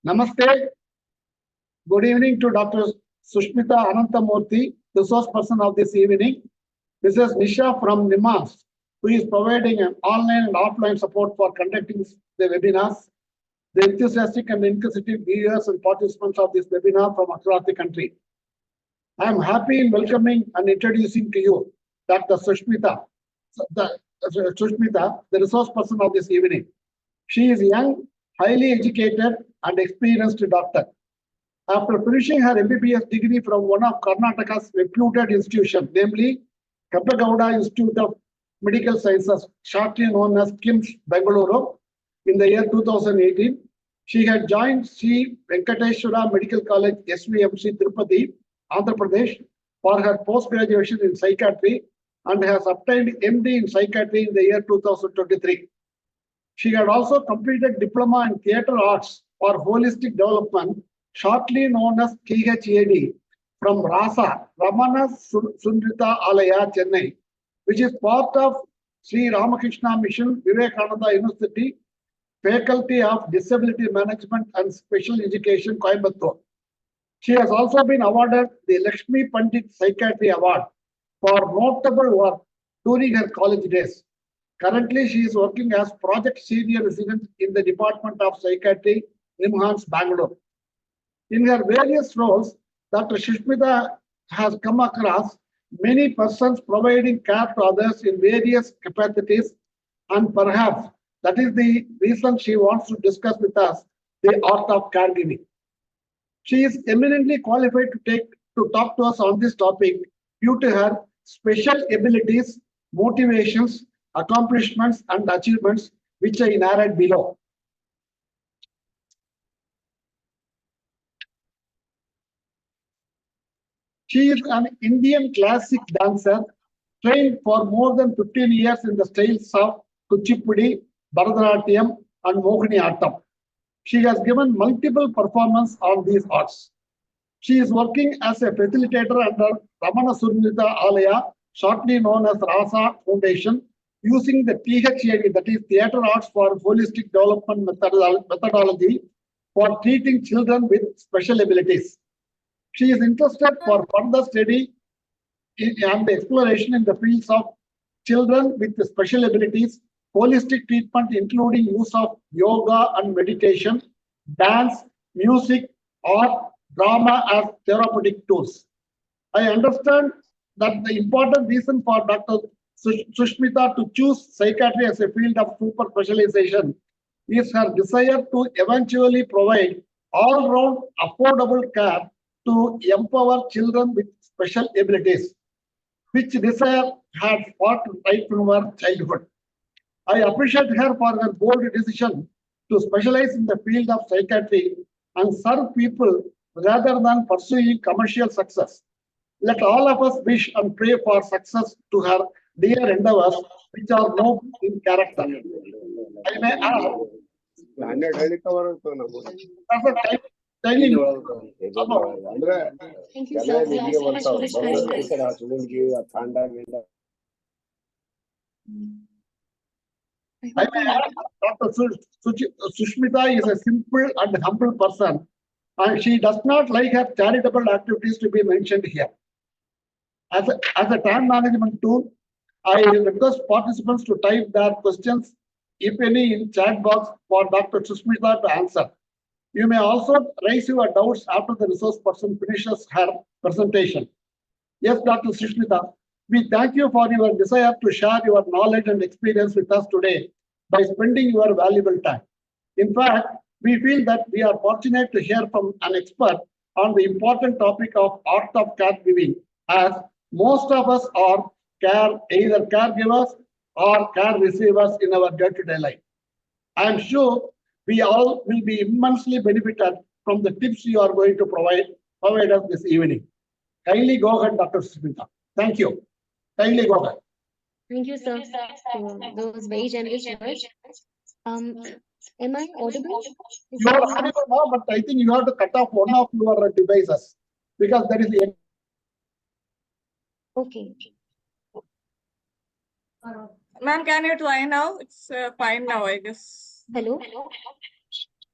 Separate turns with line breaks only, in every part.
Namaste. Good evening to Dr. Sushmitha Anantamurthy, resource person of this evening. This is Nisha from NIMHANS, who is providing an online and offline support for conducting the webinars. The enthusiastic and inquisitive viewers and participants of this webinar from across the country. I am happy in welcoming and introducing to you Dr. Sushmitha, the resource person of this evening. She is young, highly educated and experienced doctor. After finishing her MBBS degree from one of Karnataka's reputed institutions, namely Kappagowda Institute of Medical Sciences, shortly known as KIMS, Banglaore, in the year 2018, she had joined Sri Venkateshwara Medical College, SVMC, Tirupati, Andhra Pradesh, for her post-graduation in psychiatry and has obtained MD in psychiatry in the year 2023. She had also completed diploma in theatre arts for holistic development, shortly known as KHAD, from RASA, Vayomanasa Sanjeevani, Chennai, which is part of Sri Ramakrishna Mission, Vivekananda University, Faculty of Disability Management and Special Education, Coimbatore. She has also been awarded the Lakshmi Pandit Psychiatry Award for notable work during her college days. Currently, she is working as project senior resident in the Department of Psychiatry, NIMHANS, Bangalore. In her various roles, Dr. Sushmitha has come across many persons providing care to others in various capacities, and perhaps that is the reason she wants to discuss with us the art of caregiving. She is eminently qualified to talk to us on this topic due to her special abilities, motivations, accomplishments, and achievements, which I narrate below. She is an Indian classic dancer, trained for more than 15 years in the styles of Kuchipudi, Bharatanatyam, and Mohiniyattam. She has given multiple performances on these arts. She is working as a facilitator under Ramana Surnita Alaya, shortly known as RASA Foundation, using the THAD, that is Theatre Arts for Holistic Development methodology for treating children with special abilities. She is interested for further study and exploration in the fields of children with special abilities, holistic treatment, including use of yoga and meditation, dance, music, art, drama as therapeutic tools. I understand that the important reason for Dr. Sushmitha to choose psychiatry as a field of super specialization is her desire to eventually provide all-round affordable care to empower children with special abilities, which desire had fought right from her childhood. I appreciate her for her bold decision to specialize in the field of psychiatry and serve people rather than pursuing commercial success. Let all of us wish and pray for success to her dear endeavors, which are noble in character. I may add,
Thank you, sir. Thank you so much for
I may add, Dr. Sushmitha is a simple and humble person, and she does not like her charitable activities to be mentioned here. As a time management tool, I request participants to type their questions, if any, in chat box for Dr. Sushmitha to answer. You may also raise your doubts after the resource person finishes her presentation. Yes, Dr. Sushmitha, we thank you for your desire to share your knowledge and experience with us today by spending your valuable time. In fact, we feel that we are fortunate to hear from an expert on the important topic of art of caregiving, as most of us are either caregivers or care receivers in our day-to-day life. I am sure we all will be immensely benefited from the tips you are going to provide us this evening. Kindly go ahead, Dr. Sushmitha. Thank you. Kindly go ahead.
Thank you, sir, for those very generous words. Am I audible?
You are audible now, but I think you have to cut off one of your devices because there is
okay.
Ma'am, can you try now? It's fine now, I guess.
Hello?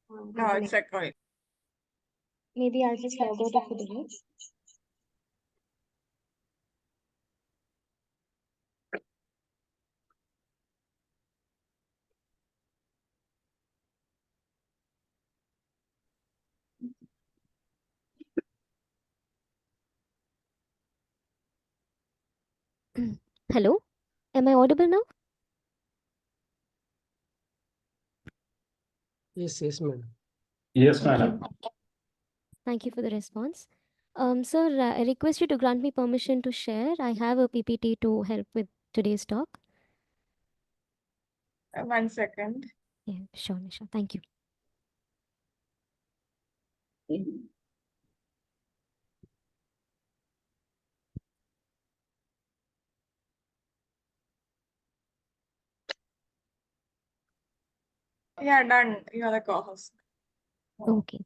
No, it's recording.
Maybe I'll just log out of the device. Hello? Am I audible now?
Yes, madam.
Yes,
Thank
madam.
you. Thank you for the response. Sir, I request you to grant me permission to share. I have a PPT to help with today's talk.
1 second.
Yeah, sure, Nisha. Thank you.
Yeah, done. You are the co-host.
Okay.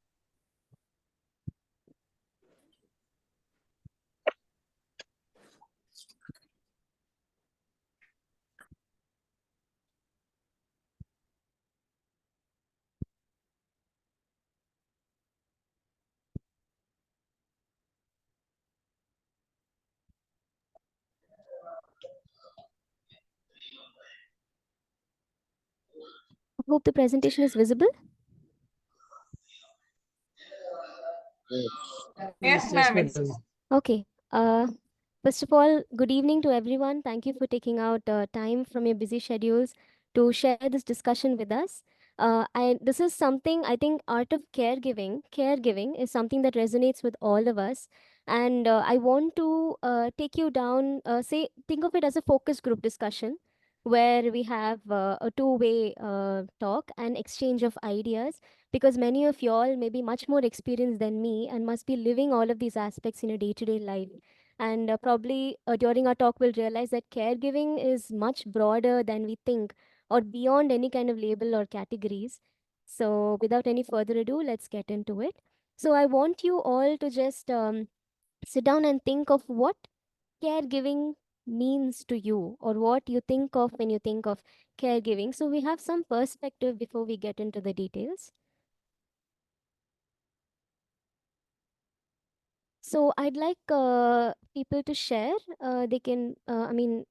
I hope the presentation is visible.
Yes, ma'am. It's
Okay. First of all, good evening to everyone. Thank you for taking out time from your busy schedules to share this discussion with us. This is something I think art of caregiving is something that resonates with all of us. And I want to take you down, think of it as a focus group discussion where we have a two-way talk and exchange of ideas because many of y'all may be much more experienced than me and must be living all of these aspects in your day-to-day life. And probably during our talk, we'll realize that caregiving is much broader than we think or beyond any kind of label or categories. So without any further ado, let's get into it. So I want you all to just sit down and think of what caregiving means to you or what you think of when you think of caregiving. So we have some perspective before we get into the details. So I'd like people to share. They can,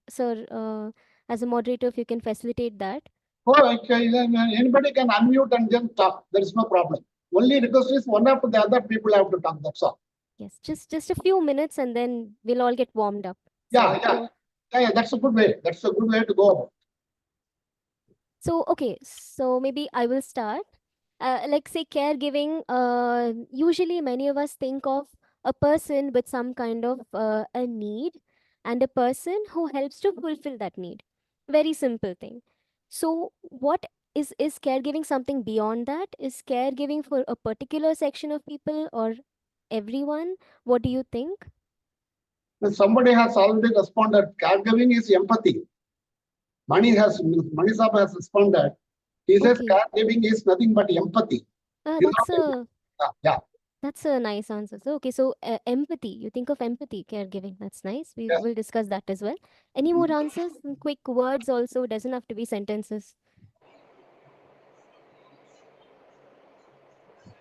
sir, as a moderator, if you can facilitate that.
Oh, okay, then anybody can unmute and then talk. There is no problem. Only request is one after the other people have to talk. That's all.
Yes, just a few minutes and then we'll all get warmed up.
Yeah,
So,
yeah. That's a good way. That's a good way to go about.
So, okay, so maybe I will start. Like say caregiving, usually many of us think of a person with some kind of a need and a person who helps to fulfill that need. Very simple thing. So what is caregiving something beyond that? Is caregiving for a particular section of people or everyone? What do you think?
When somebody has already responded, caregiving is empathy. Mani Sab has responded. He says
Okay.
caregiving is nothing but empathy. Yeah.
That's a nice answer. So, okay, so empathy. You think of empathy, caregiving. That's nice. We
Yes.
will discuss that as well. Any more answers? Some quick words also. Doesn't have to be sentences.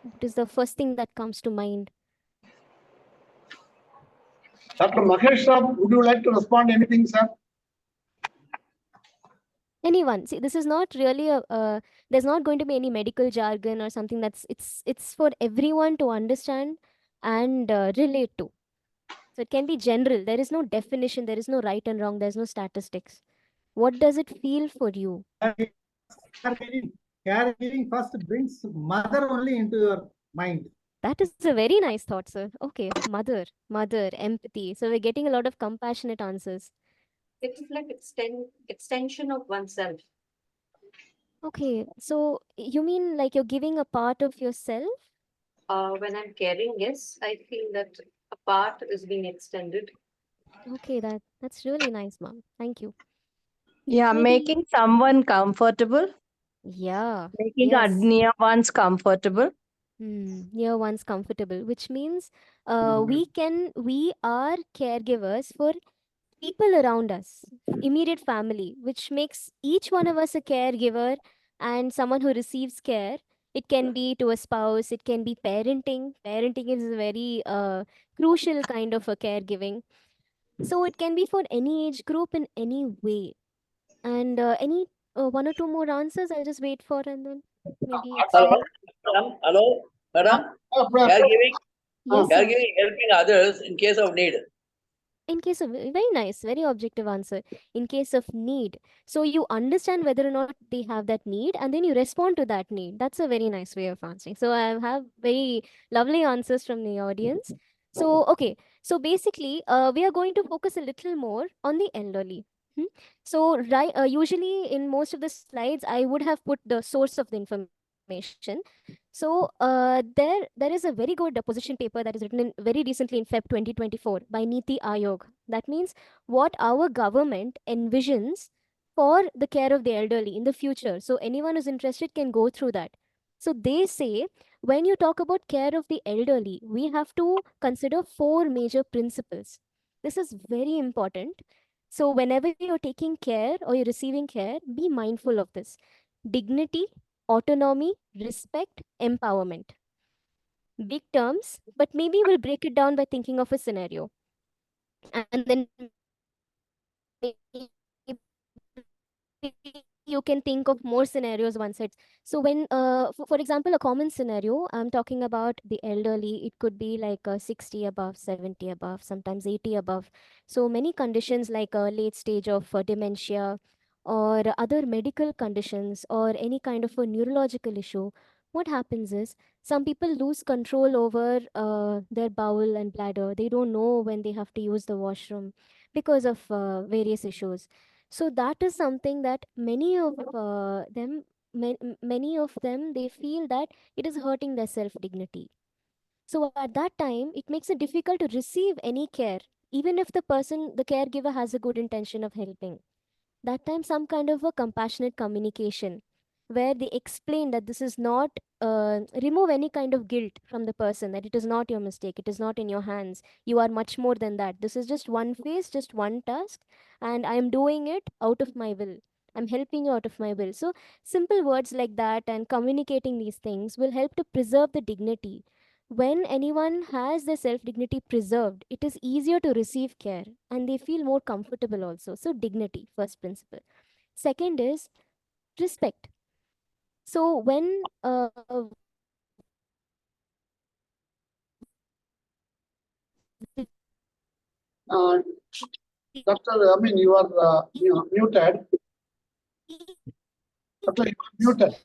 What is the first thing that comes to mind?
Dr. Mahesh Sab, would you like to respond anything, sir?
Anyone? See, this is not really there's not going to be any medical jargon or something it's for everyone to understand and relate to. So it can be general. There is no definition. There is no right and wrong. There's no statistics. What does it feel for you?
Caregiving first brings mother only into your mind.
That is a very nice thought, sir. Okay, mother, empathy. So we're getting a lot of compassionate answers.
It's like extension of oneself.
Okay, so you mean like you're giving a part of yourself?
When I'm caring, yes, I feel that a part is being extended.
Okay, that's really nice, mom. Thank you.
Yeah,
Maybe-
making someone comfortable,
Yeah.
making
Yes.
near ones comfortable.
Near one's comfortable, which means we are caregivers for people around us, immediate family, which makes each one of us a caregiver and someone who receives care. It can be to a spouse, it can be parenting. Parenting is a very crucial kind of a caregiving. So it can be for any age group in any way. And any one or two more answers, I'll just wait for and then maybe
Hello,
explain.
madam. Hello, madam.
Prasad,
Caregiving,
Yes, sir.
caregiving helping others in case of need.
In case of very nice, very objective answer. In case of need, so you understand whether or not they have that need, and then you respond to that need. That's a very nice way of answering. So I have very lovely answers from the audience. So okay, so basically, we are going to focus a little more on the elderly. Hmm? So right, usually in most of the slides, I would have put the source of the information. So there is a very good position paper that is written in very recently in Feb 2024 by Niti Ayog. That means what our government envisions for the care of the elderly in the future. So anyone who's interested can go through that. So they say when you talk about care of the elderly, we have to consider four major principles. This is very important. So whenever you're taking care or you're receiving care, be mindful of this: dignity, autonomy, respect, empowerment. Big terms, but maybe we'll break it down by thinking of a scenario. And then you can think of more scenarios once it's so when for example, a common scenario, I'm talking about the elderly. It could be like 60 above, 70 above, sometimes 80 above. So many conditions like a late stage of dementia or other medical conditions or any kind of a neurological issue. What happens is some people lose control over their bowel and bladder. They don't know when they have to use the washroom because of various issues. So that is something that many of them, they feel that it is hurting their self dignity. So at that time, it makes it difficult to receive any care, even if the caregiver has a good intention of helping. That time, some kind of a compassionate communication where they explain that this is not remove any kind of guilt from the person, that it is not your mistake, it is not in your hands, you are much more than that, this is just one phase, just one task, and I am doing it out of my will, I'm helping you out of my will. So simple words like that and communicating these things will help to preserve the dignity. When anyone has their self dignity preserved, it is easier to receive care and they feel more comfortable also. So, dignity, first principle. Second is respect. So, when
uh, Doctor, I mean, you are muted. Doctor, you are muted.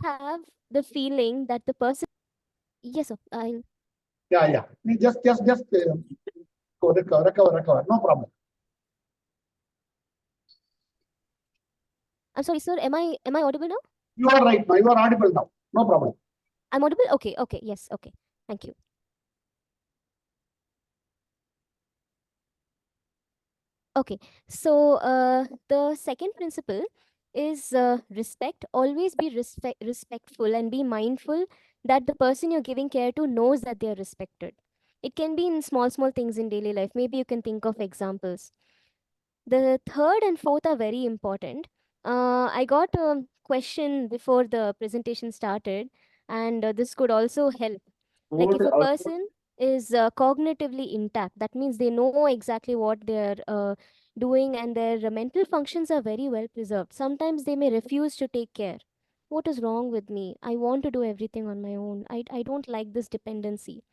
have the feeling that the person, yes, sir, I'll,
Yeah. You just recover. No problem.
I'm sorry, sir, am I audible now?
You are right now. You are audible now. No problem.
I'm audible? Okay, yes, okay. Thank you. Okay, so the second principle is respect. Always be respectful and be mindful that the person you're giving care to knows that they are respected. It can be in small things in daily life. Maybe you can think of examples. The third and fourth are very important. I got a question before the presentation started, and this could also help. Like if a person is cognitively intact, that means they know exactly what they're doing and their mental functions are very well preserved. Sometimes they may refuse to take care. What is wrong with me? I want to do everything on my own. I don't like this dependency.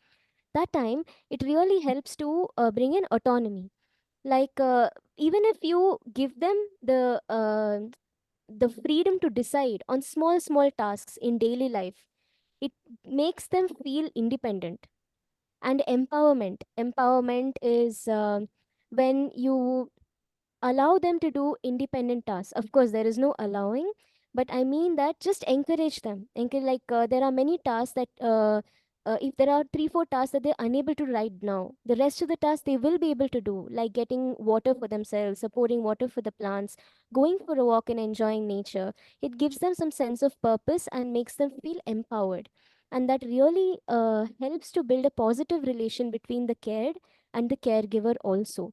That time, it really helps to bring in autonomy. Like even if you give them the freedom to decide on small tasks in daily life, it makes them feel independent. And empowerment is when you allow them to do independent tasks. Of course there is no allowing, but I mean that just encourage them. Like there are many tasks that if there are 3 4 tasks that they're unable to right now, the rest of the tasks they will be able to do, like getting water for themselves, supporting water for the plants, going for a walk and enjoying nature. It gives them some sense of purpose and makes them feel empowered, and that really helps to build a positive relation between the cared and the caregiver also.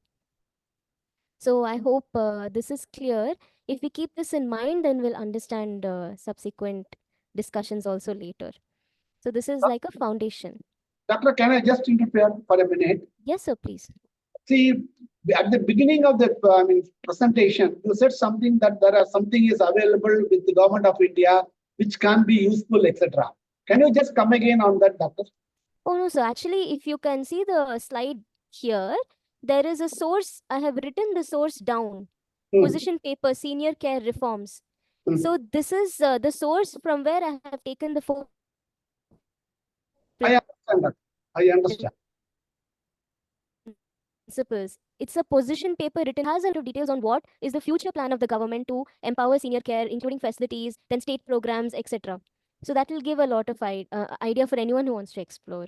So I hope this is clear. If we keep this in mind, then we'll understand subsequent discussions also later. So this is like a foundation.
Doctor, can I just interfere for a minute?
Yes, sir, please.
See, at the beginning of the presentation, you said something that there are something is available with the government of India which can be useful, etc. Can you just come again on that, Doctor?
Oh no, sir. Actually, if you can see the slide here, there is a source. I have written the source down. Position paper, senior care reforms. So this is the source from where I have taken the four
I understand that. I understand.
principles. It's a position paper written, has a lot of details on what is the future plan of the government to empower senior care, including facilities, then state programs, etc. So that will give a lot of idea for anyone who wants to explore.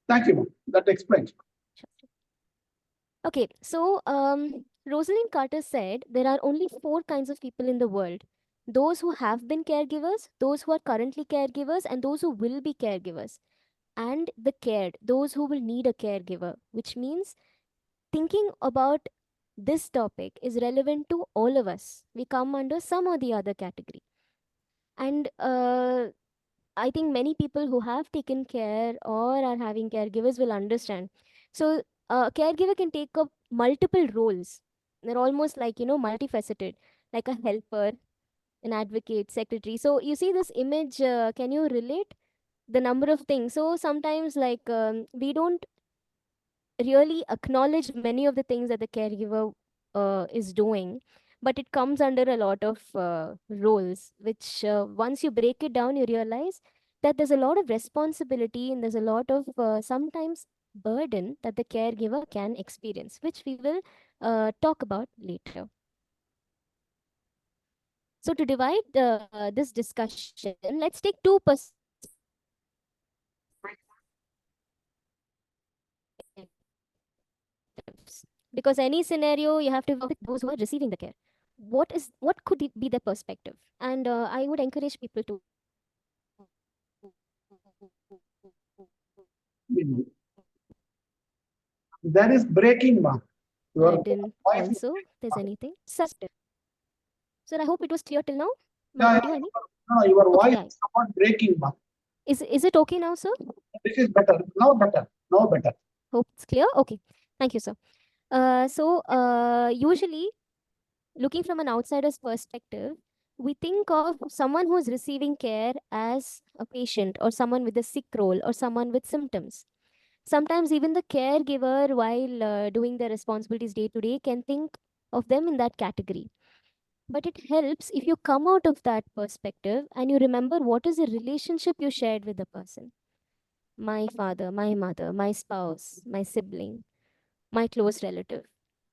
Thank you, ma'am. That explains.
Okay, so Rosalind Carter said there are only 4 kinds of people in the world: those who have been caregivers, those who are currently caregivers, and those who will be caregivers. And the cared, those who will need a caregiver, which means thinking about this topic is relevant to all of us. We come under some or the other category. And I think many people who have taken care or are having caregivers will understand. So, a caregiver can take up multiple roles. They're almost like, multifaceted, like a helper, an advocate, secretary. So, you see this image, can you relate? The number of things. So, sometimes, like, we don't really acknowledge many of the things that the caregiver is doing, but it comes under a lot of roles, which once you break it down, you realize that there's a lot of responsibility and there's a lot of sometimes burden that the caregiver can experience, which we will talk about later. So to divide this discussion, let's take 2 perspectives. Because any scenario you have to work with those who are receiving the care. What could be their perspective? And I would encourage people to
That is breaking, ma'am. Your
add in
voice is
also if there's anything. So I hope it was clear till now. My
Yeah,
audio, I mean.
no, your
Okay,
voice
yeah.
is somewhat breaking, ma'am.
Is it okay now, sir?
This is better. Now better. Now better.
Hope it's clear. Okay, thank you, sir. Usually, looking from an outsider's perspective, we think of someone who is receiving care as a patient or someone with a sick role or someone with symptoms. Sometimes even the caregiver, while doing their responsibilities day to day, can think of them in that category. But it helps if you come out of that perspective and you remember what is the relationship you shared with the person. My father, my mother, my spouse, my sibling, my close relative.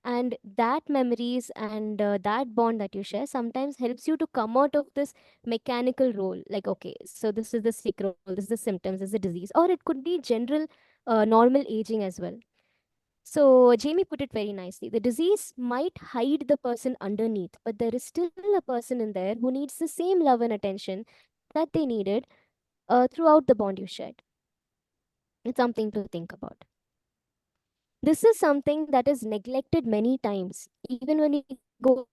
And that memories and that bond that you share sometimes helps you to come out of this mechanical role. Like, okay, so this is the sick role, this is the symptoms, this is the disease, or it could be general normal aging as well. So Jamie put it very nicely. The disease might hide the person underneath, but there is still a person in there who needs the same love and attention that they needed throughout the bond you shared. It's something to think about. This is something that is neglected many times, even when you go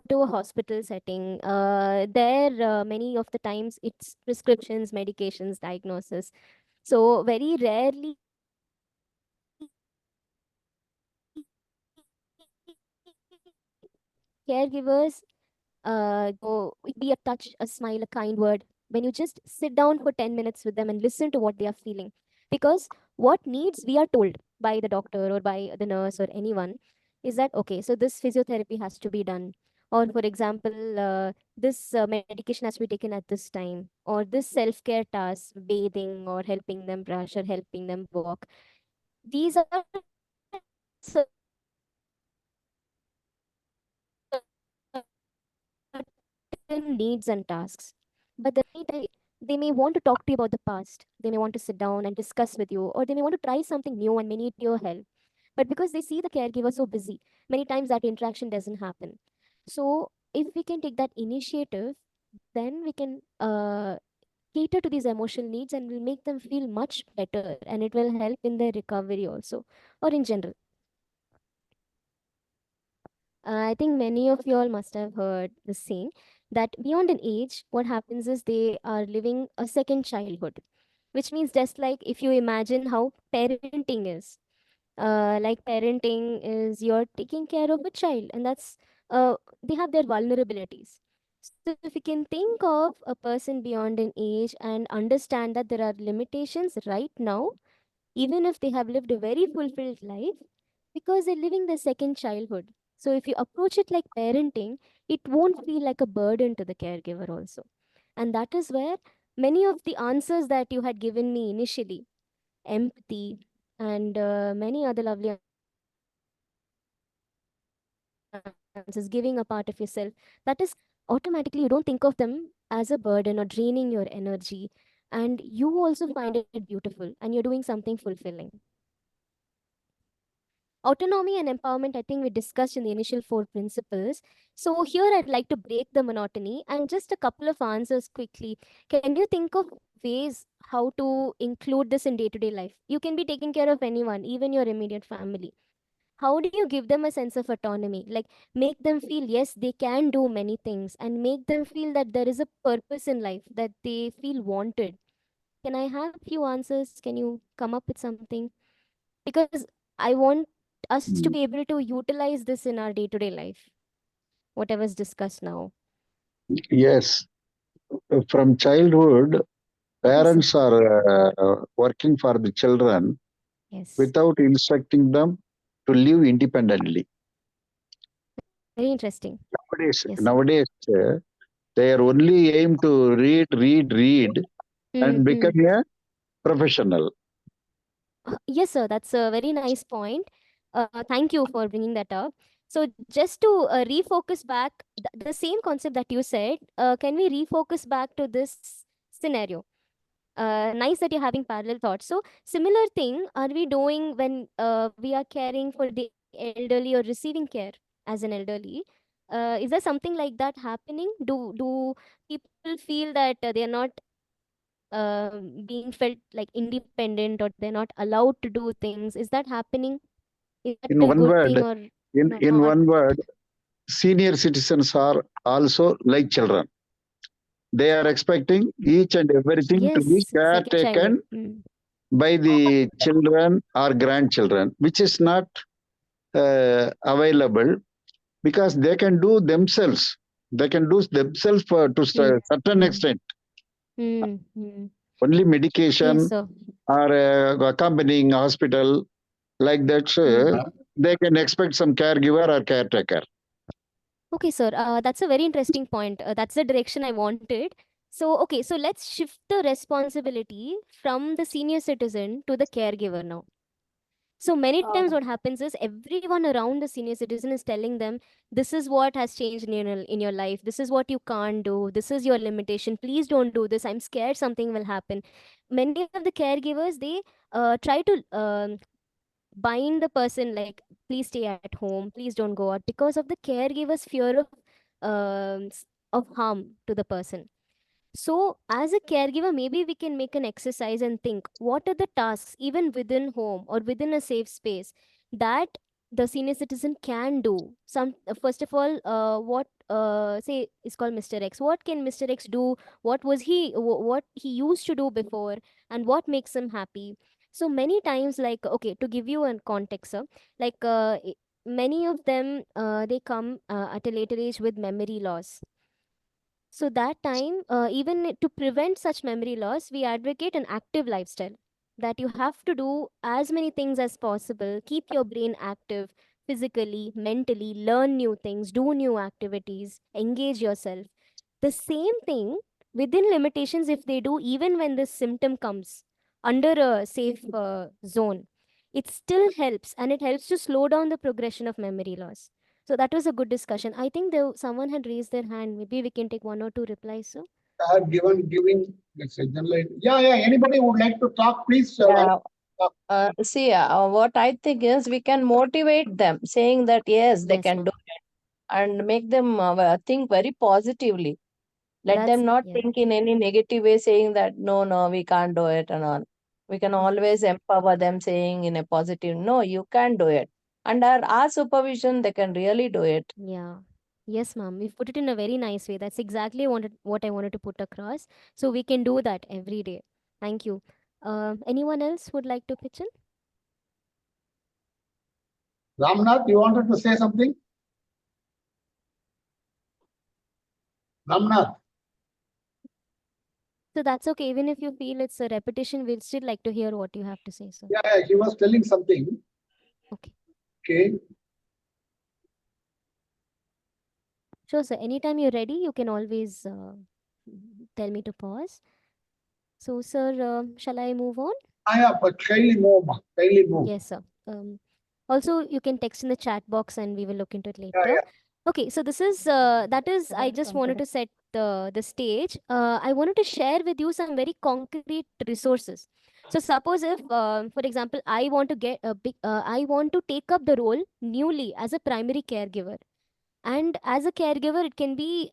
to a hospital setting. Many of the times it's prescriptions, medications, diagnosis. So very rarely caregivers be a touch, a smile, a kind word. When you just sit down for 10 minutes with them and listen to what they are feeling. Because what needs we are told by the doctor or by the nurse or anyone is that, okay, so this physiotherapy has to be done. Or, for example, this medication has to be taken at this time. Or this self care task, bathing or helping them brush or helping them walk. These are certain needs and tasks. But they may want to talk to you about the past. They may want to sit down and discuss with you, or they may want to try something new and may need your help. But because they see the caregiver so busy, many times that interaction doesn't happen. So if we can take that initiative, then we can cater to these emotional needs and will make them feel much better, and it will help in their recovery also, or in general. I think many of you all must have heard the saying that beyond an age, what happens is they are living a second childhood, which means just like if you imagine how parenting is, like parenting is you're taking care of a child, and that's they have their vulnerabilities. So if you can think of a person beyond an age and understand that there are limitations right now, even if they have lived a very fulfilled life, because they're living their second childhood. So if you approach it like parenting, it won't feel like a burden to the caregiver also. And that is where many of the answers that you had given me initially, empathy, and many other lovely answers, giving a part of yourself, that is automatically you don't think of them as a burden or draining your energy. And you also find it beautiful and you're doing something fulfilling. Autonomy and empowerment, I think we discussed in the initial four principles. So here I'd like to break the monotony and just a couple of answers quickly. Can you think of ways how to include this in day-to-day life? You can be taking care of anyone, even your immediate family. How do you give them a sense of autonomy? Like make them feel, yes, they can do many things, and make them feel that there is a purpose in life, that they feel wanted. Can I have a few answers? Can you come up with something? Because I want us to be able to utilize this in our day-to-day life, whatever's discussed now.
Yes, from childhood,
Yes,
parents
sir.
are working for the children
Yes.
without instructing them to live independently.
Very interesting.
Nowadays,
Yes, sir.
nowadays they are only aim to read, and become a professional.
Yes, sir. That's a very nice point. Thank you for bringing that up. So, just to refocus back the same concept that you said, can we refocus back to this scenario? Nice that you're having parallel thoughts. So, similar thing are we doing when we are caring for the elderly or receiving care as an elderly? Is there something like that happening? Do people feel that they are not being felt like independent, or they're not allowed to do things? Is that happening? Is that
In
a
one
good
word,
thing or
in
not?
one word, senior citizens are also like children. They are expecting each and everything to be
Yes, second childhood.
caretaken by the children or grandchildren, which is not available, because they can do themselves. They can do themselves to a certain extent. Only
Yes,
medication
sir.
or accompanying hospital, like that, they can expect some caregiver or caretaker.
Okay, sir. That's a very interesting point. That's the direction I wanted. So, okay, so let's shift the responsibility from the senior citizen to the caregiver now. So many times what happens is everyone around the senior citizen is telling them, this is what has changed in your life. This is what you can't do. This is your limitation. Please don't do this. I'm scared something will happen. Many of the caregivers, they try to bind the person, like, please stay at home, please don't go out, because of the caregiver's fear of harm to the person. So, as a caregiver, maybe we can make an exercise and think what are the tasks, even within home or within a safe space, that the senior citizen can do. First of all, what say is called Mr. X. What can Mr. X do? What he used to do before, and what makes him happy? So many times, like, okay, to give you a context, sir, like many of them they come at a later age with memory loss. So that time, even to prevent such memory loss, we advocate an active lifestyle. That you have to do as many things as possible. Keep your brain active physically, mentally, learn new things, do new activities, engage yourself. The same thing within limitations, if they do, even when this symptom comes under a safe zone, it still helps, and it helps to slow down the progression of memory loss. So that was a good discussion. I think someone had raised their hand. Maybe we can take one or two replies. So
I have giving this general. Yeah, yeah. Anybody would like to talk, please.
Yeah. See, what I think is we can motivate them, saying that yes, they
yes,
can do it, and make them think very positively. Let
that's
them not
yeah.
think in any negative way, saying that no, we can't do it and all. We can always empower them, saying in a positive, no, you can do it. under our supervision, they can really do it.
Yeah. Yes, ma'am. We've put it in a very nice way. That's exactly what I wanted to put across. So we can do that every day. Thank you. Anyone else would like to pitch in?
Ramnath, you wanted to say something? Ramnath,
So that's okay. Even if you feel it's a repetition, we'd still like to hear what you have to say, sir.
yeah, he was telling something.
Okay.
Okay.
Sure, sir. Anytime you're ready, you can always tell me to pause. So, sir, shall I move on?
Yeah, but kindly move, ma. Kindly move.
Yes, sir. Also, you can text in the chat box and we will look into it later.
Yeah.
Okay, so this is I just wanted to set the stage. I wanted to share with you some very concrete resources. So suppose if, for example, I want to get a big, I want to take up the role newly as a primary caregiver, and as a caregiver, it can be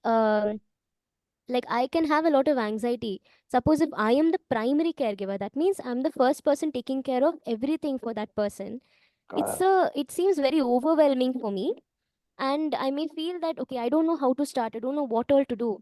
like I can have a lot of anxiety. Suppose if I am the primary caregiver, that means I'm the first person taking care of everything for that person. It seems very overwhelming for me, and I may feel that okay, I don't know how to start, I don't know what all to do.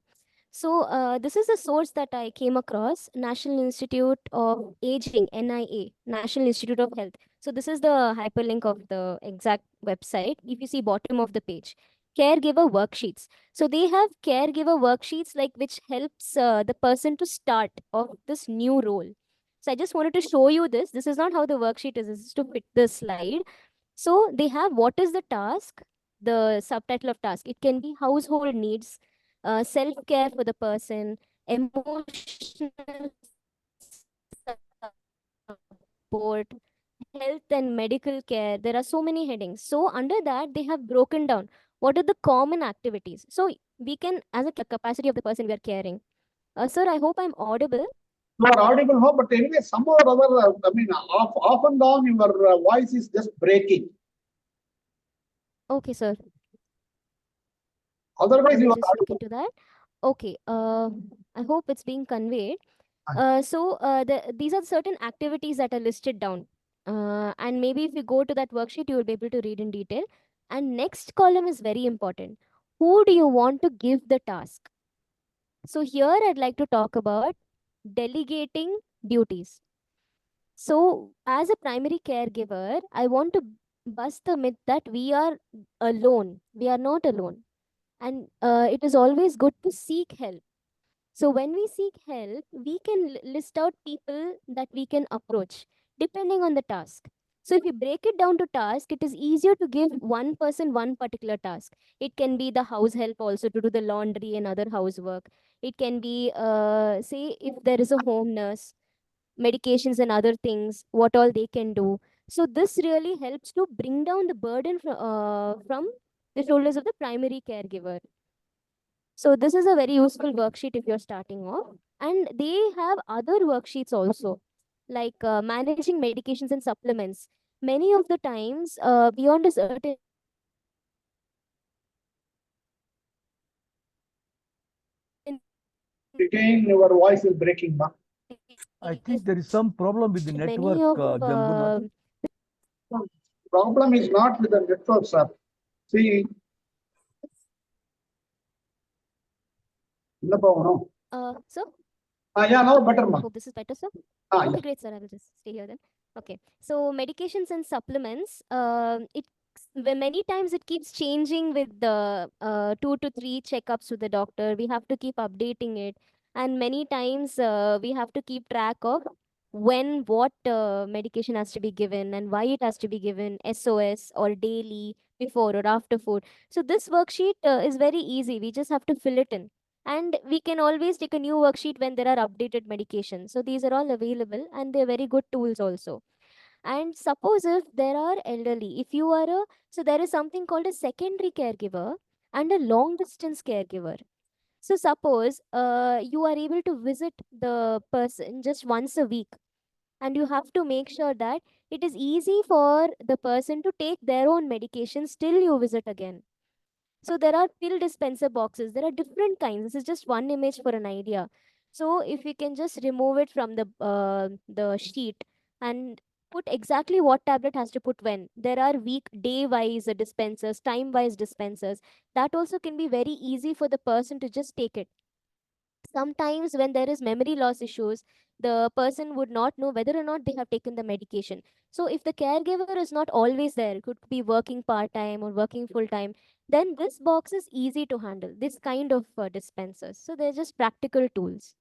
So this is a source that I came across: National Institute of Aging, NIA, National Institute of Health. So this is the hyperlink of the exact website. If you see bottom of the page, caregiver worksheets. So they have caregiver worksheets like which helps the person to start of this new role. So I just wanted to show you this. This is not how the worksheet is. This is to fit the slide. So they have what is the task, the subtitle of task. It can be household needs, self-care for the person, emotional support, health and medical care. There are so many headings. So under that, they have broken down what are the common activities. So we can, as a capacity of the person we are caring. Sir, I hope I'm audible.
You are audible, no? But anyway, somehow or other, I mean, off and on, your voice is just breaking.
Okay, sir.
Otherwise,
I
you
will
are
just look
audible.
into that. Okay. I hope it's being conveyed. These are certain activities that are listed down. And maybe if you go to that worksheet, you will be able to read in detail. And next column is very important. Who do you want to give the task? So here I'd like to talk about delegating duties. So as a primary caregiver, I want to bust the myth that we are alone. We are not alone. And it is always good to seek help. So when we seek help, we can list out people that we can approach depending on the task. So if you break it down to task, it is easier to give one person one particular task. It can be the house help also to do the laundry and other housework. It can be, say, if there is a home nurse, medications and other things, what all they can do. So this really helps to bring down the burden from the shoulders of the primary caregiver. So this is a very useful worksheet if you're starting off. And they have other worksheets also, like managing medications and supplements. Many of the times, beyond a certain
Again, your voice is breaking, ma.
I think there is some problem with the network,
many of
Jambunath.
Problem is not with the network, sir. See, no.
so
Yeah, now better, ma.
hope this is better, sir.
Yeah.
Okay, great, sir. I will just stay here then. Okay. So medications and supplements, many times it keeps changing with the 2 to 3 checkups to the doctor. We have to keep updating it. And many times we have to keep track of when what medication has to be given and why it has to be given, SOS or daily, before or after food. So this worksheet is very easy. We just have to fill it in. And we can always take a new worksheet when there are updated medications. So these are all available and they're very good tools also. And suppose if there are elderly, if you are so there is something called a secondary caregiver and a long distance caregiver. So suppose you are able to visit the person just once a week, and you have to make sure that it is easy for the person to take their own medication till you visit again. So there are pill dispenser boxes. There are different kinds. This is just one image for an idea. So if we can just remove it from the sheet, and put exactly what tablet has to put when. There are week day-wise dispensers, time-wise dispensers. That also can be very easy for the person to just take it. Sometimes when there is memory loss issues, the person would not know whether or not they have taken the medication. So if the caregiver is not always there, could be working part-time or working full-time, then this box is easy to handle, this kind of dispensers. So they're just practical tools.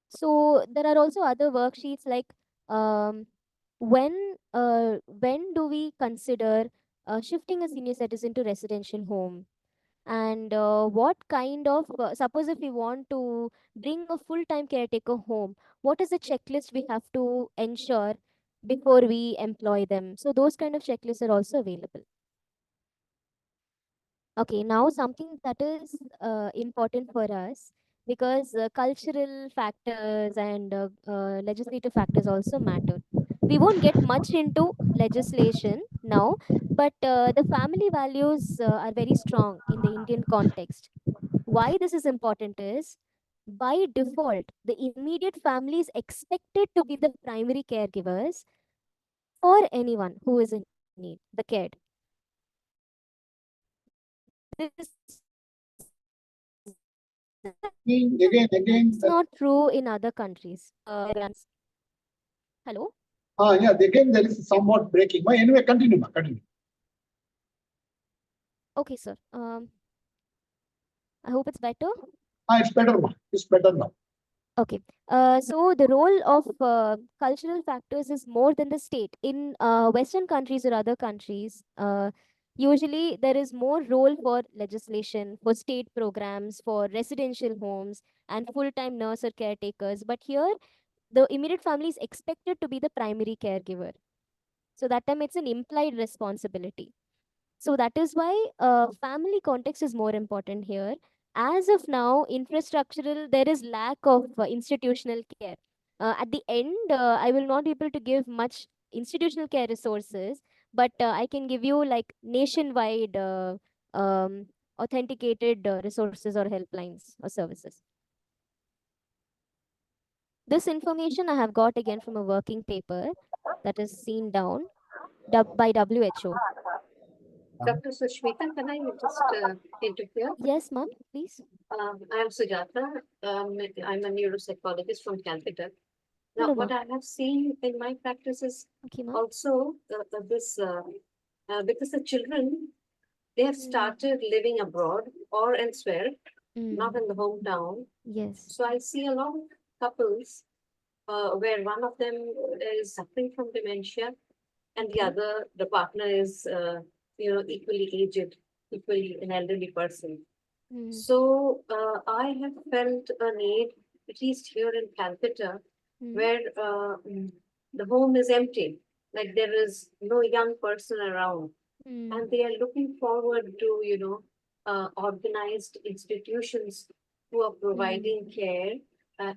So there are also other worksheets like um, when do we consider shifting a senior citizen to residential home, and what kind of suppose if we want to bring a full-time caretaker home, what is the checklist we have to ensure before we employ them? So those kind of checklists are also available. Okay, now something that is important for us, because cultural factors and legislative factors also matter. We won't get much into legislation now, but the family values are very strong in the Indian context. Why this is important is, by default, the immediate family is expected to be the primary caregivers for anyone who is in need, the cared. This
Again,
is not true in other countries. Hello?
yeah, again, there is somewhat breaking. But anyway, continue, ma, continue.
Okay, sir. I hope it's better.
It's better, ma. It's better now.
Okay. So the role of cultural factors is more than the state. In Western countries or other countries, usually there is more role for legislation, for state programs, for residential homes, and full-time nurse or caretakers. But here, the immediate family is expected to be the primary caregiver. So that time it's an implied responsibility. So that is why family context is more important here. As of now, infrastructural, there is lack of institutional care. At the end, I will not be able to give much institutional care resources, but I can give you like nationwide um, authenticated resources or helplines or services. This information I have got again from a working paper that is seen down by WHO.
Dr. Sushmitha, can I just interfere?
Yes, ma'am, please.
I'm Sujata. I'm a neuropsychologist from Calcutta. Now,
Hello,
what
ma'am.
I have seen in my practice is
Okay, ma'am.
also because the children, they have started living abroad or elsewhere, not in the hometown.
Yes.
So I see a lot of couples where one of them is suffering from dementia, and the other, the partner is, equally aged, equally an elderly person. So I have felt a need, at least here in Calcutta, where the home is empty, like there is no young person around, and they are looking forward to, organized institutions who are providing care,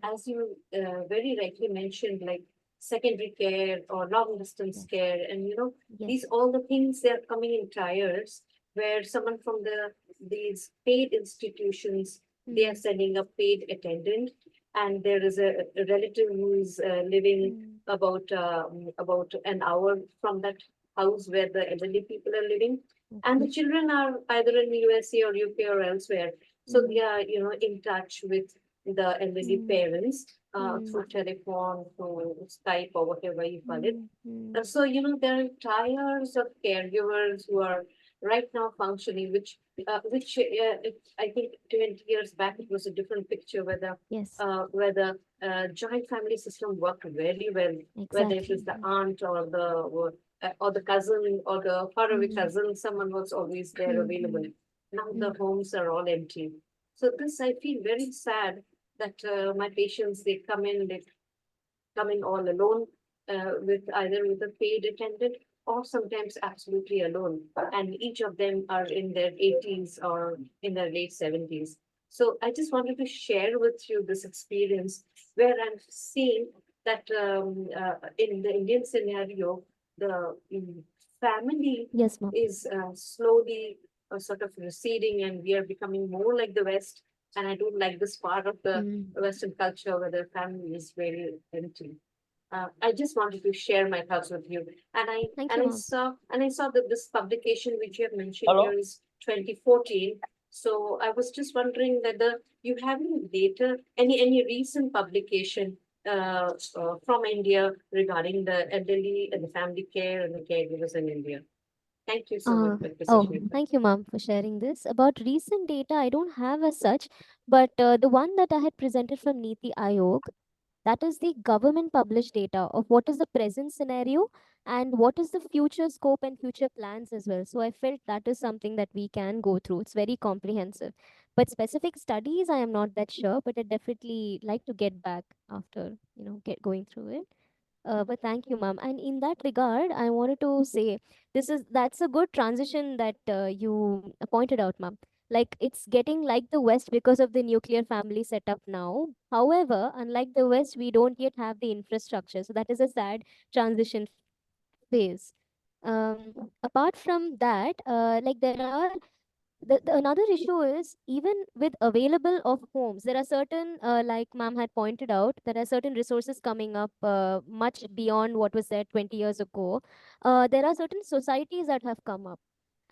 as you very rightly mentioned, like secondary care or long distance care, and these all the things, they are coming in tiers, where someone from these paid institutions, they are sending a paid attendant, and there is a relative who is living about an hour from that house where the elderly people are living, and the children are either in the USA or UK or elsewhere. So they are, in touch with the elderly parents through telephone, through Skype, or whatever you call it. So, there are tiers of caregivers who are right now functioning, which I think 20 years back, it was a different picture where the joint family system worked very well, whether it is the aunt or the cousin or the faraway cousin, someone was always there available. Now the homes are all empty. So this, I feel very sad that my patients, they come in all alone, with either with a paid attendant or sometimes absolutely alone. And each of them are in their 80s or in their late 70s. So I just wanted to share with you this experience where I'm seeing that in the Indian scenario, the family is slowly sort of receding, and we are becoming more like the West. And I don't like this part of the
Mm.
Western culture where the family is very empty. I just wanted to share my thoughts with you. And
Thank you, ma'am.
I saw that this publication which you have mentioned
Hello?
here is 2014. So I was just wondering whether you have any data, any recent publication from India regarding the elderly and the family care and the caregivers in India. Thank you so much, Dr.
Oh,
Sushmitha.
thank you, ma'am, for sharing this. About recent data, I don't have as such, but the one that I had presented from Niti Aayog, that is the government published data of what is the present scenario and what is the future scope and future plans as well. So I felt that is something that we can go through. It's very comprehensive. But specific studies, I am not that sure, but I definitely like to get back after, get going through it. But thank you, ma'am. And in that regard, I wanted to say that's a good transition that you pointed out, ma'am. Like it's getting like the West because of the nuclear family setup now. However, unlike the West, we don't yet have the infrastructure. So that is a sad transition phase. Apart from that, like there are the another issue is even with available of homes there are certain like ma'am had pointed out there are certain resources coming up much beyond what was there 20 years ago. There are certain societies that have come up,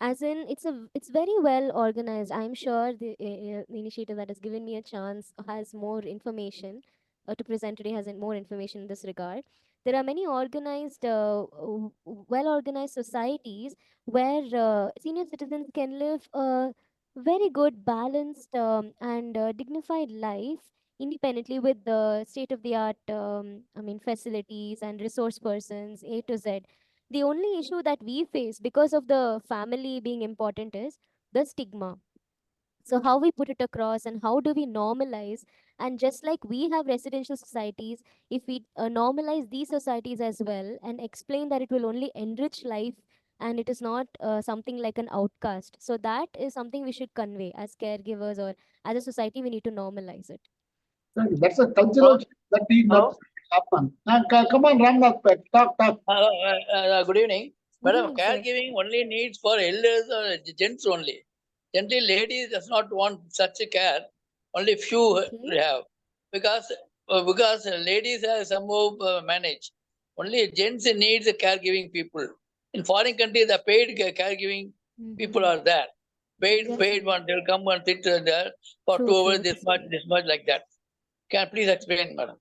as in it's very well organized. I'm sure the initiative that has given me a chance has more information to present today, has more information in this regard. There are many organized well organized societies where senior citizens can live a very good, balanced, and dignified life independently with the state of the art, facilities and resource persons, A to Z. The only issue that we face because of the family being important is the stigma. So how we put it across and how do we normalize, and just like we have residential societies, if we normalize these societies as well and explain that it will only enrich life and it is not something like an outcast, so that is something we should convey as caregivers, or as a society we need to normalize it.
That's a cultural shift that need not happen. Come on, Ramnath, talk.
Good evening.
Good
Madam,
evening, sir.
caregiving only needs for elders or gents only. Generally, ladies does not want such a care. Only few
Okay.
have. Because ladies are somehow managed. Only gents needs caregiving people. In foreign countries, the paid caregiving people are there. Paid
Yes,
one, they'll come and sit there for
true,
2 hours,
true.
this much like that. Can please explain, madam?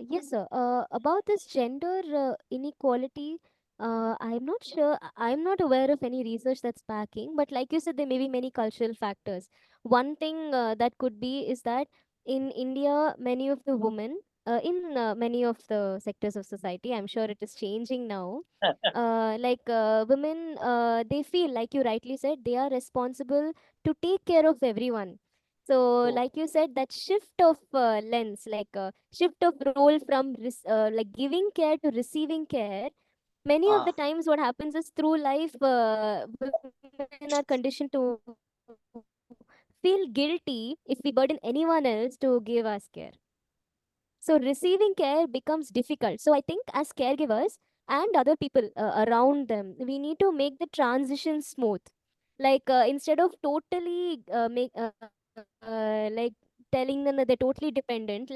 Yes, sir. About this gender inequality, I'm not sure. I'm not aware of any research that's backing, but like you said, there may be many cultural factors. One thing that could be is that in India, many of the women, in many of the sectors of society, I'm sure it is changing now. Women, they feel, like you rightly said, they are responsible to take care of everyone. So, like you said, that shift of lens, shift of role from giving care to receiving care. Many of the times, what happens is through life, women are conditioned to feel guilty if we burden anyone else to give us care. So receiving care becomes difficult. So I think as caregivers and other people around them, we need to make the transition smooth. Instead of totally like telling them that they're totally dependent,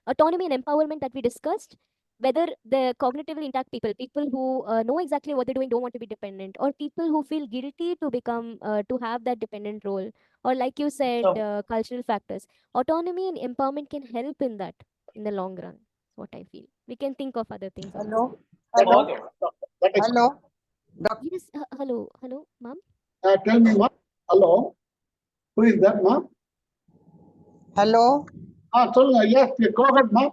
autonomy and empowerment that we discussed, whether the cognitively intact people who know exactly what they're doing, don't want to be dependent, or people who feel guilty to become to have that dependent role, or like you said,
So,
cultural factors. Autonomy and empowerment can help in that in the long run. That's what I feel. We can think of other things also.
okay.
Hello.
Yes, hello, ma'am.
Tell me, ma'am. Hello. Who is that, ma'am?
Hello.
Yes, go ahead, ma'am.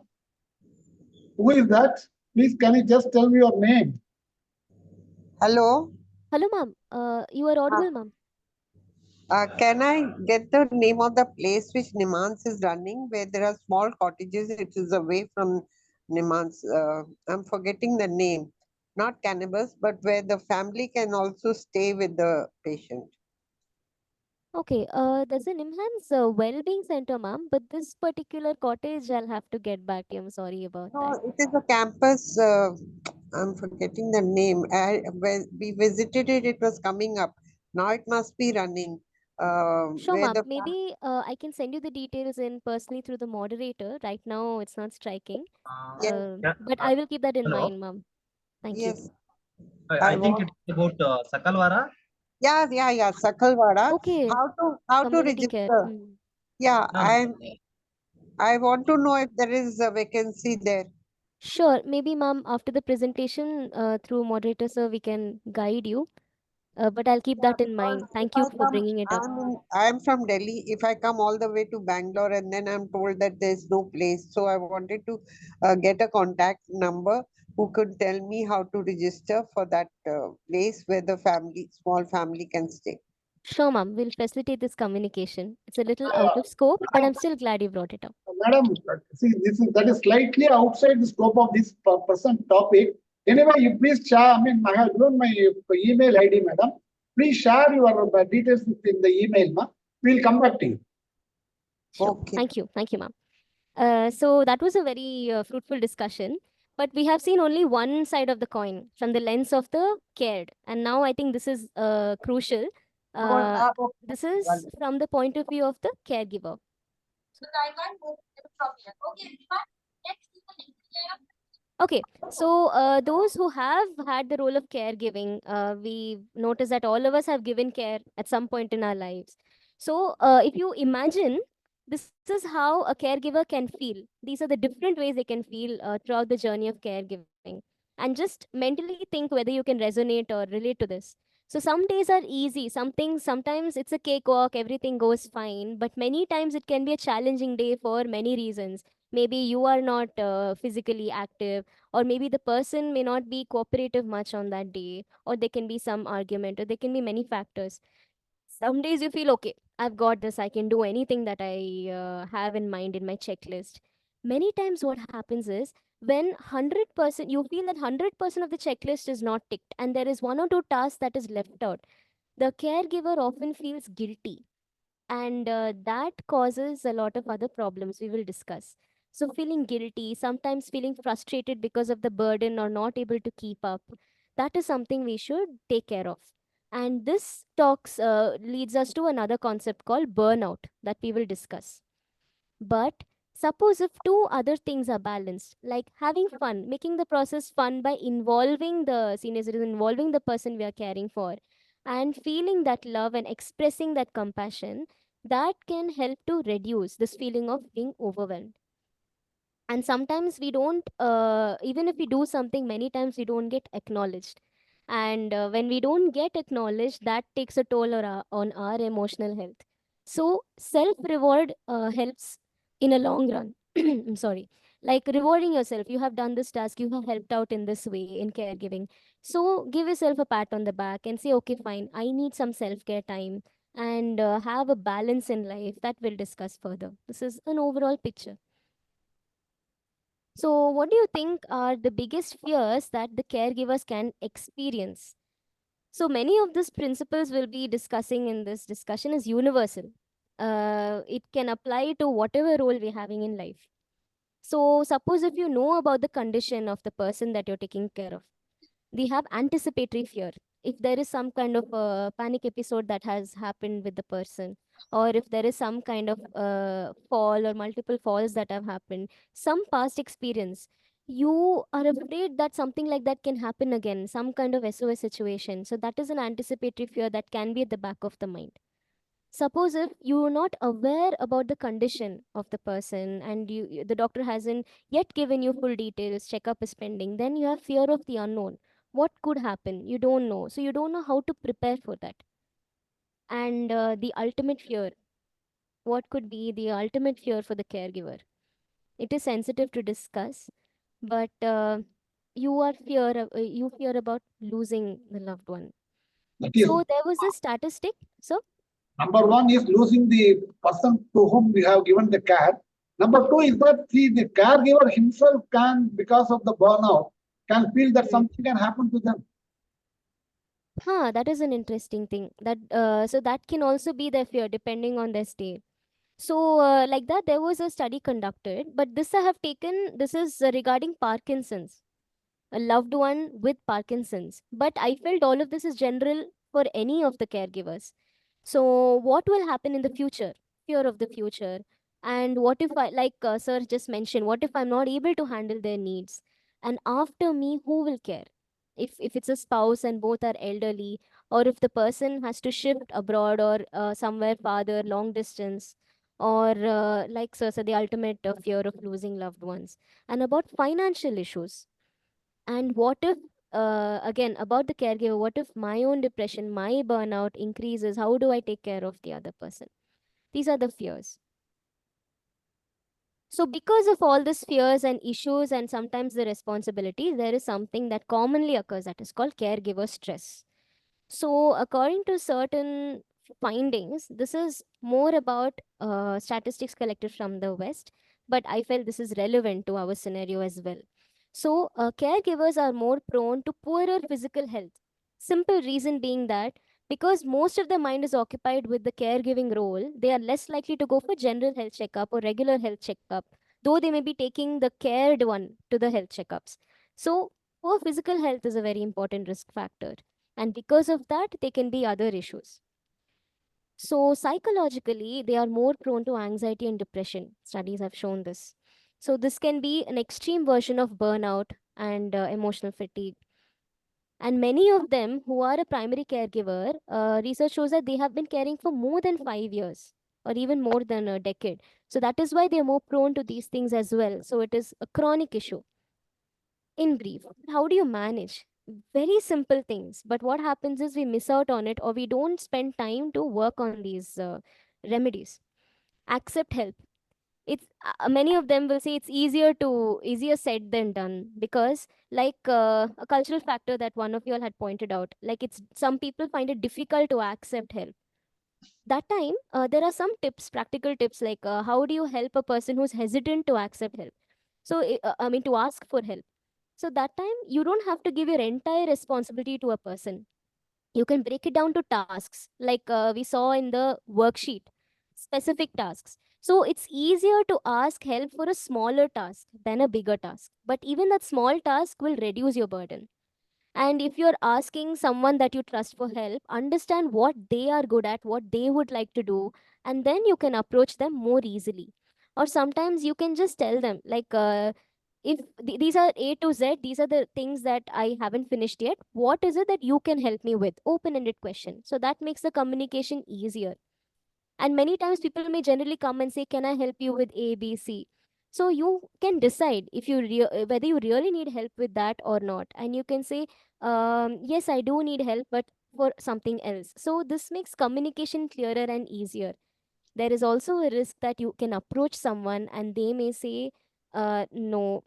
Who is that? Please, can you just tell me your name?
Hello.
Hello, ma'am. You are audible, ma'am.
Can I get the name of the place which NIMHANS is running, where there are small cottages? It is away from NIMHANS. I'm forgetting the name. Not cannabis, but where the family can also stay with the patient.
Okay, there's an NIMHANS well-being center, ma'am, but this particular cottage, I'll have to get back to you. I'm sorry about
No,
that.
it is a campus. I'm forgetting the name. When we visited it, it was coming up. Now it must be running.
Sure,
where
ma'am.
the
Maybe I can send you the details in personally through the moderator. Right now, it's not striking.
yes,
But I will keep that in
Hello.
mind, ma'am. Thank you.
yes,
I
I
think
want.
it's about Sakalwara.
Yeah, Sakalwada.
Okay,
How to
community care.
register? Yeah,
No,
I want to know if there is a vacancy there.
Sure. Maybe, ma'am, after the presentation, through moderator, sir, we can guide you. But I'll keep
Yeah,
that in
because
mind.
if
Thank
I
you for
come,
bringing it up.
I'm from Delhi. If I come all the way to Bangalore and then I'm told that there's no place, so I wanted to get a contact number who could tell me how to register for that place where the small family can stay.
Sure, ma'am. We'll facilitate this communication. It's a little out of scope, but I'm still glad you brought it up.
Madam, see, that is slightly outside the scope of this present topic. Anyway, you please share. I mean, I have given my email ID, madam. Please share your details in the email, ma. We'll come back to you.
Sure.
Okay.
Thank you. Thank you, ma'am. So that was a very fruitful discussion. But we have seen only one side of the coin from the lens of the cared. And now I think this is crucial. This is from the point of view of the caregiver. Okay, so those who have had the role of caregiving, we notice that all of us have given care at some point in our lives. So if you imagine, this is how a caregiver can feel. These are the different ways they can feel throughout the journey of caregiving. And just mentally think whether you can resonate or relate to this. So some days are easy, sometimes it's a cakewalk, everything goes fine, but many times it can be a challenging day for many reasons. Maybe you are not physically active, or maybe the person may not be cooperative much on that day, or there can be some argument, or there can be many factors. Some days you feel, okay, I've got this, I can do anything that I have in mind in my checklist. Many times what happens is, when 100% you feel that 100% of the checklist is not ticked and there is one or two tasks that is left out, the caregiver often feels guilty, and that causes a lot of other problems we will discuss. So feeling guilty, sometimes feeling frustrated because of the burden or not able to keep up, that is something we should take care of. And this talks leads us to another concept called burnout that we will discuss. But suppose if two other things are balanced, like having fun, making the process fun by involving the senior citizen, involving the person we are caring for, and feeling that love and expressing that compassion, that can help to reduce this feeling of being overwhelmed. And sometimes we don't, even if we do something, many times we don't get acknowledged. And when we don't get acknowledged, that takes a toll on our emotional health. So self reward helps in a long run. I'm sorry, like rewarding yourself, you have done this task, you have helped out in this way in caregiving. So give yourself a pat on the back and say, okay, fine, I need some self care time, and have a balance in life that we'll discuss further. This is an overall picture. So, what do you think are the biggest fears that the caregivers can experience? So, many of these principles we'll be discussing in this discussion is universal. It can apply to whatever role we're having in life. So, suppose if you know about the condition of the person that you're taking care of, we have anticipatory fear. If there is some kind of panic episode that has happened with the person, or if there is some kind of fall or multiple falls that have happened, some past experience, you are afraid that something like that can happen again, some kind of SOS situation. So that is an anticipatory fear that can be at the back of the mind. Suppose if you are not aware about the condition of the person, and the doctor hasn't yet given you full details, checkup is pending, then you have fear of the unknown. What could happen? You don't know. So you don't know how to prepare for that. And the ultimate fear, what could be the ultimate fear for the caregiver? It is sensitive to discuss, but you fear about losing the loved one.
That is,
So there was a statistic. So
number one is losing the person to whom we have given the care. Number two is that the caregiver himself can, because of the burnout, can feel that something can happen to them.
that is an interesting thing. That so that can also be their fear depending on their state. So like that, there was a study conducted, but this I have taken. This is regarding Parkinson's, a loved one with Parkinson's. But I felt all of this is general for any of the caregivers. So what will happen in the future? Fear of the future. And what if I, like sir just mentioned, what if I'm not able to handle their needs? And after me, who will care? If it's a spouse and both are elderly, or if the person has to shift abroad or somewhere farther, long distance, or like sir said, the ultimate fear of losing loved ones, and about financial issues. And what if, again, about the caregiver, what if my own depression, my burnout increases? How do I take care of the other person? These are the fears. So, because of all these fears and issues and sometimes the responsibilities, there is something that commonly occurs that is called caregiver stress. So, according to certain findings, this is more about statistics collected from the West, but I felt this is relevant to our scenario as well. So, caregivers are more prone to poorer physical health. Simple reason being that because most of the mind is occupied with the caregiving role, they are less likely to go for general health checkup or regular health checkup, though they may be taking the cared one to the health checkups. So, poor physical health is a very important risk factor, and because of that there can be other issues. So psychologically they are more prone to anxiety and depression. Studies have shown this. So this can be an extreme version of burnout and emotional fatigue. And many of them who are a primary caregiver, research shows that they have been caring for more than 5 years or even more than a decade. So that is why they are more prone to these things as well. So it is a chronic issue. In brief, how do you manage? Very simple things, but what happens is we miss out on it, or we don't spend time to work on these remedies. Accept help. It's many of them will say it's easier said than done, because like a cultural factor that one of you all had pointed out, like it's some people find it difficult to accept help. That time there are some tips, practical tips, like how do you help a person who's hesitant to accept help? So I mean, to ask for help. So that time you don't have to give your entire responsibility to a person. You can break it down to tasks, like we saw in the worksheet, specific tasks. So it's easier to ask help for a smaller task than a bigger task. But even that small task will reduce your burden. And if you're asking someone that you trust for help, understand what they are good at, what they would like to do, and then you can approach them more easily. Or sometimes you can just tell them, like, if these are A to Z, these are the things that I haven't finished yet. What is it that you can help me with? Open ended question. So that makes the communication easier. And many times people may generally come and say, can I help you with A, B, C? So you can decide if you whether you really need help with that or not. And you can say, yes, I do need help, but for something else. So this makes communication clearer and easier. There is also a risk that you can approach someone and they may say, no,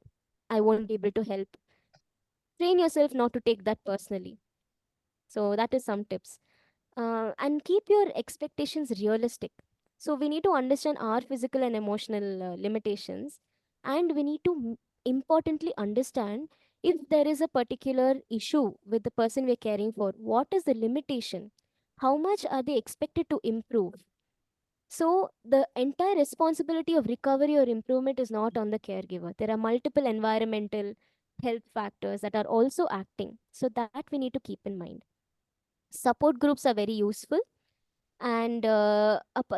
I won't be able to help. Train yourself not to take that personally. So that is some tips. And keep your expectations realistic. So we need to understand our physical and emotional limitations, and we need to importantly understand if there is a particular issue with the person we're caring for. What is the limitation? How much are they expected to improve? So the entire responsibility of recovery or improvement is not on the caregiver. There are multiple environmental health factors that are also acting. So that we need to keep in mind. Support groups are very useful, and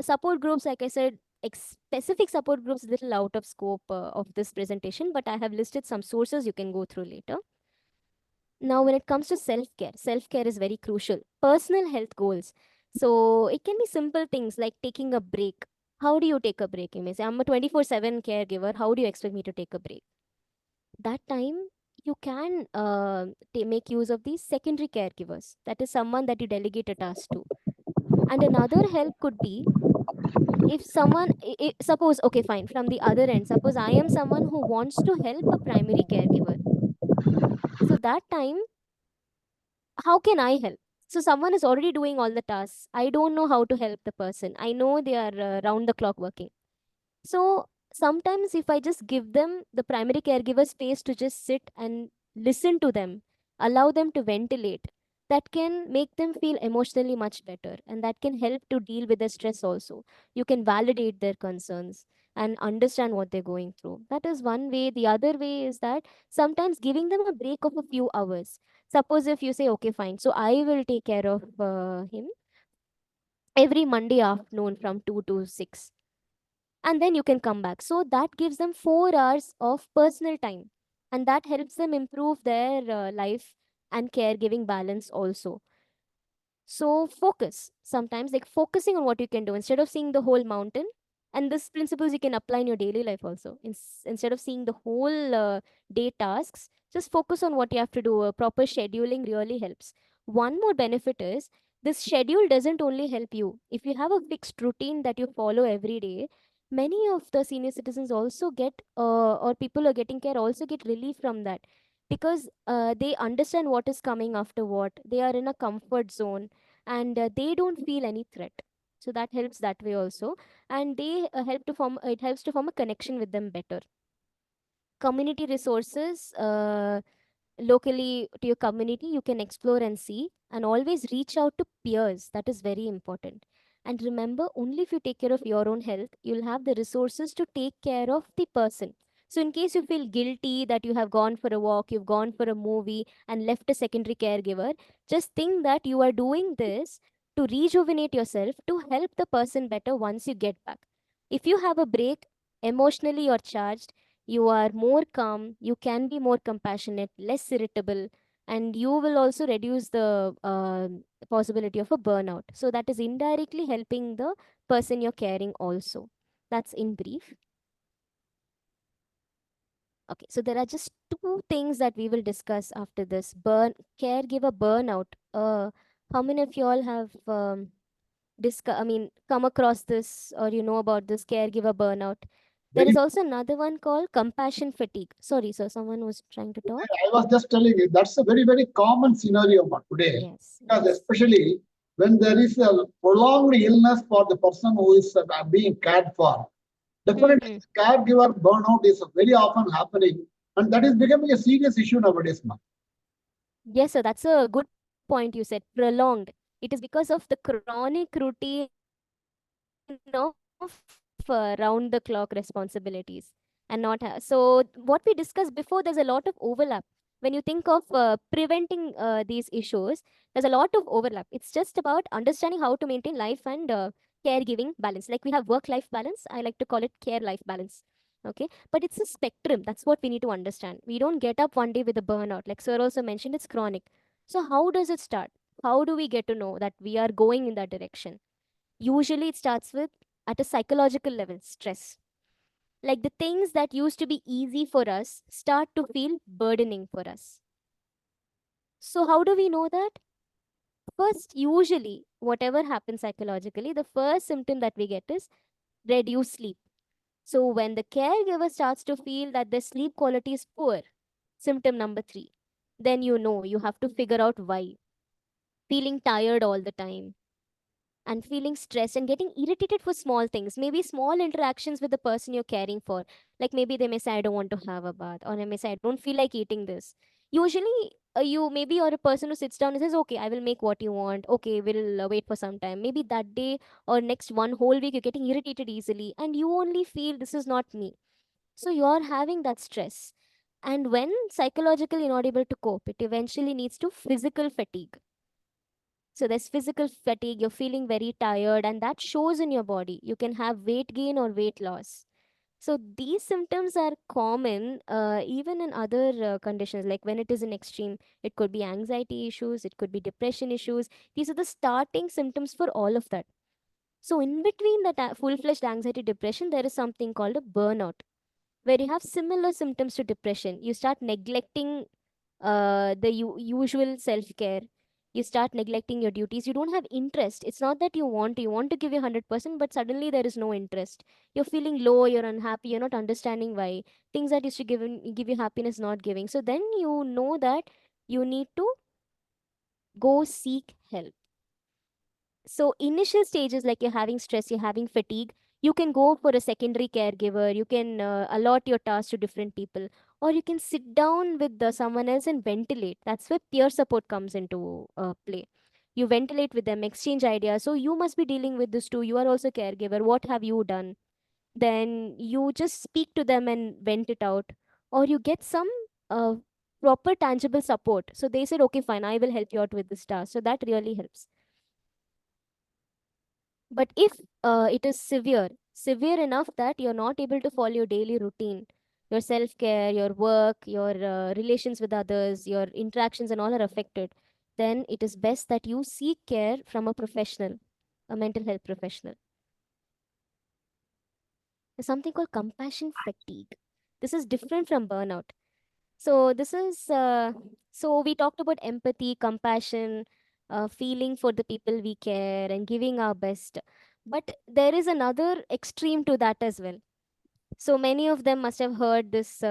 support groups, like I said, specific support groups is little out of scope of this presentation, but I have listed some sources you can go through later. Now when it comes to self-care is very crucial. Personal health goals, so it can be simple things like taking a break. How do you take a break? You may say, I'm a 24/7 caregiver, how do you expect me to take a break? That time you can make use of these secondary caregivers, that is someone that you delegate a task to. And another help could be, if someone suppose, okay, fine, from the other end, suppose I am someone who wants to help a primary caregiver. So that time, how can I help? So someone is already doing all the tasks, I don't know how to help the person, I know they are round the clock working. So sometimes if I just give them, the primary caregiver, space to just sit and listen to them, allow them to ventilate, that can make them feel emotionally much better, and that can help to deal with the stress also. You can validate their concerns and understand what they're going through. That is one way. The other way is that sometimes giving them a break of a few hours. Suppose if you say, okay, fine, so I will take care of him every Monday afternoon from 2 to 6. And then you can come back. So that gives them 4 hours of personal time. And that helps them improve their life and caregiving balance also. So focus. Sometimes like focusing on what you can do instead of seeing the whole mountain. And this principles you can apply in your daily life also. Instead of seeing the whole day tasks, just focus on what you have to do. Proper scheduling really helps. One more benefit is this schedule doesn't only help you. If you have a fixed routine that you follow every day, many of the senior citizens also get, or people who are getting care also get relief from that, because they understand what is coming after what. They are in a comfort zone, and they don't feel any threat. So that helps that way also. And they help to form it helps to form a connection with them better. Community resources, locally to your community, you can explore and see, and always reach out to peers. That is very important. And remember, only if you take care of your own health, you'll have the resources to take care of the person. So in case you feel guilty that you have gone for a walk, you've gone for a movie and left a secondary caregiver, just think that you are doing this to rejuvenate yourself, to help the person better once you get back. If you have a break, emotionally you're charged, you are more calm, you can be more compassionate, less irritable, and you will also reduce the possibility of a burnout. So that is indirectly helping the person you're caring also. That's in brief. Okay, so there are just two things that we will discuss after this. Caregiver burnout. How many of you all have come across this, or you know about this caregiver burnout? There is
Very,
also another one called compassion fatigue. Sorry, sir, someone was trying to talk.
I was just telling you, that's a very, very common scenario today.
Yes,
Because
yes.
especially when there is a prolonged illness for the person who is being cared for, definitely caregiver burnout is very often happening, and that is becoming a serious issue nowadays, ma'am.
Yes, sir, that's a good point you said. Prolonged. It is because of the chronic routine of round the clock responsibilities, and not so what we discussed before, there's a lot of overlap. When you think of preventing these issues, there's a lot of overlap. It's just about understanding how to maintain life and caregiving balance. Like we have work life balance, I like to call it care life balance. Okay, but it's a spectrum. That's what we need to understand. We don't get up one day with a burnout, like sir also mentioned, it's chronic. So how does it start? How do we get to know that we are going in that direction? Usually, it starts with, at a psychological level, stress. Like the things that used to be easy for us start to feel burdening for us. So, how do we know that? First, usually, whatever happens psychologically, the first symptom that we get is reduced sleep. So, when the caregiver starts to feel that the sleep quality is poor, symptom number three, then you know you have to figure out why. Feeling tired all the time, and feeling stressed and getting irritated for small things, maybe small interactions with the person you're caring for. Like maybe they may say, I don't want to have a bath, or they may say, I don't feel like eating this. Usually, you maybe you're a person who sits down and says, okay, I will make what you want. Okay, we'll wait for some time. Maybe that day or next one whole week, you're getting irritated easily, and you only feel this is not me. So you're having that stress. And when psychologically not able to cope, it eventually leads to physical fatigue. So there's physical fatigue, you're feeling very tired, and that shows in your body. You can have weight gain or weight loss. So these symptoms are common even in other conditions, like when it is in extreme, it could be anxiety issues, it could be depression issues. These are the starting symptoms for all of that. So in between that full-fledged anxiety depression, there is something called a burnout, where you have similar symptoms to depression. You start neglecting the usual self-care. You start neglecting your duties. You don't have interest. It's not that you want to give your 100%, but suddenly there is no interest. You're feeling low, you're unhappy, you're not understanding why. Things that used to give you happiness, not giving. So then you know that you need to go seek help. So initial stages, like you're having stress, you're having fatigue, you can go for a secondary caregiver. You can allot your tasks to different people, or you can sit down with someone else and ventilate. That's where peer support comes into play. You ventilate with them, exchange ideas. So you must be dealing with this too. You are also caregiver. What have you done? Then you just speak to them and vent it out, or you get some uh, proper tangible support. So they said, okay, fine, I will help you out with this task. So that really helps. But if it is severe enough that you're not able to follow your daily routine, your self-care, your work, your relations with others, your interactions and all are affected, then it is best that you seek care from a professional, a mental health professional. There's something called compassion fatigue. This is different from burnout. So this is so we talked about empathy, compassion, feeling for the people we care, and giving our best. But there is another extreme to that as well. So many of them must have heard this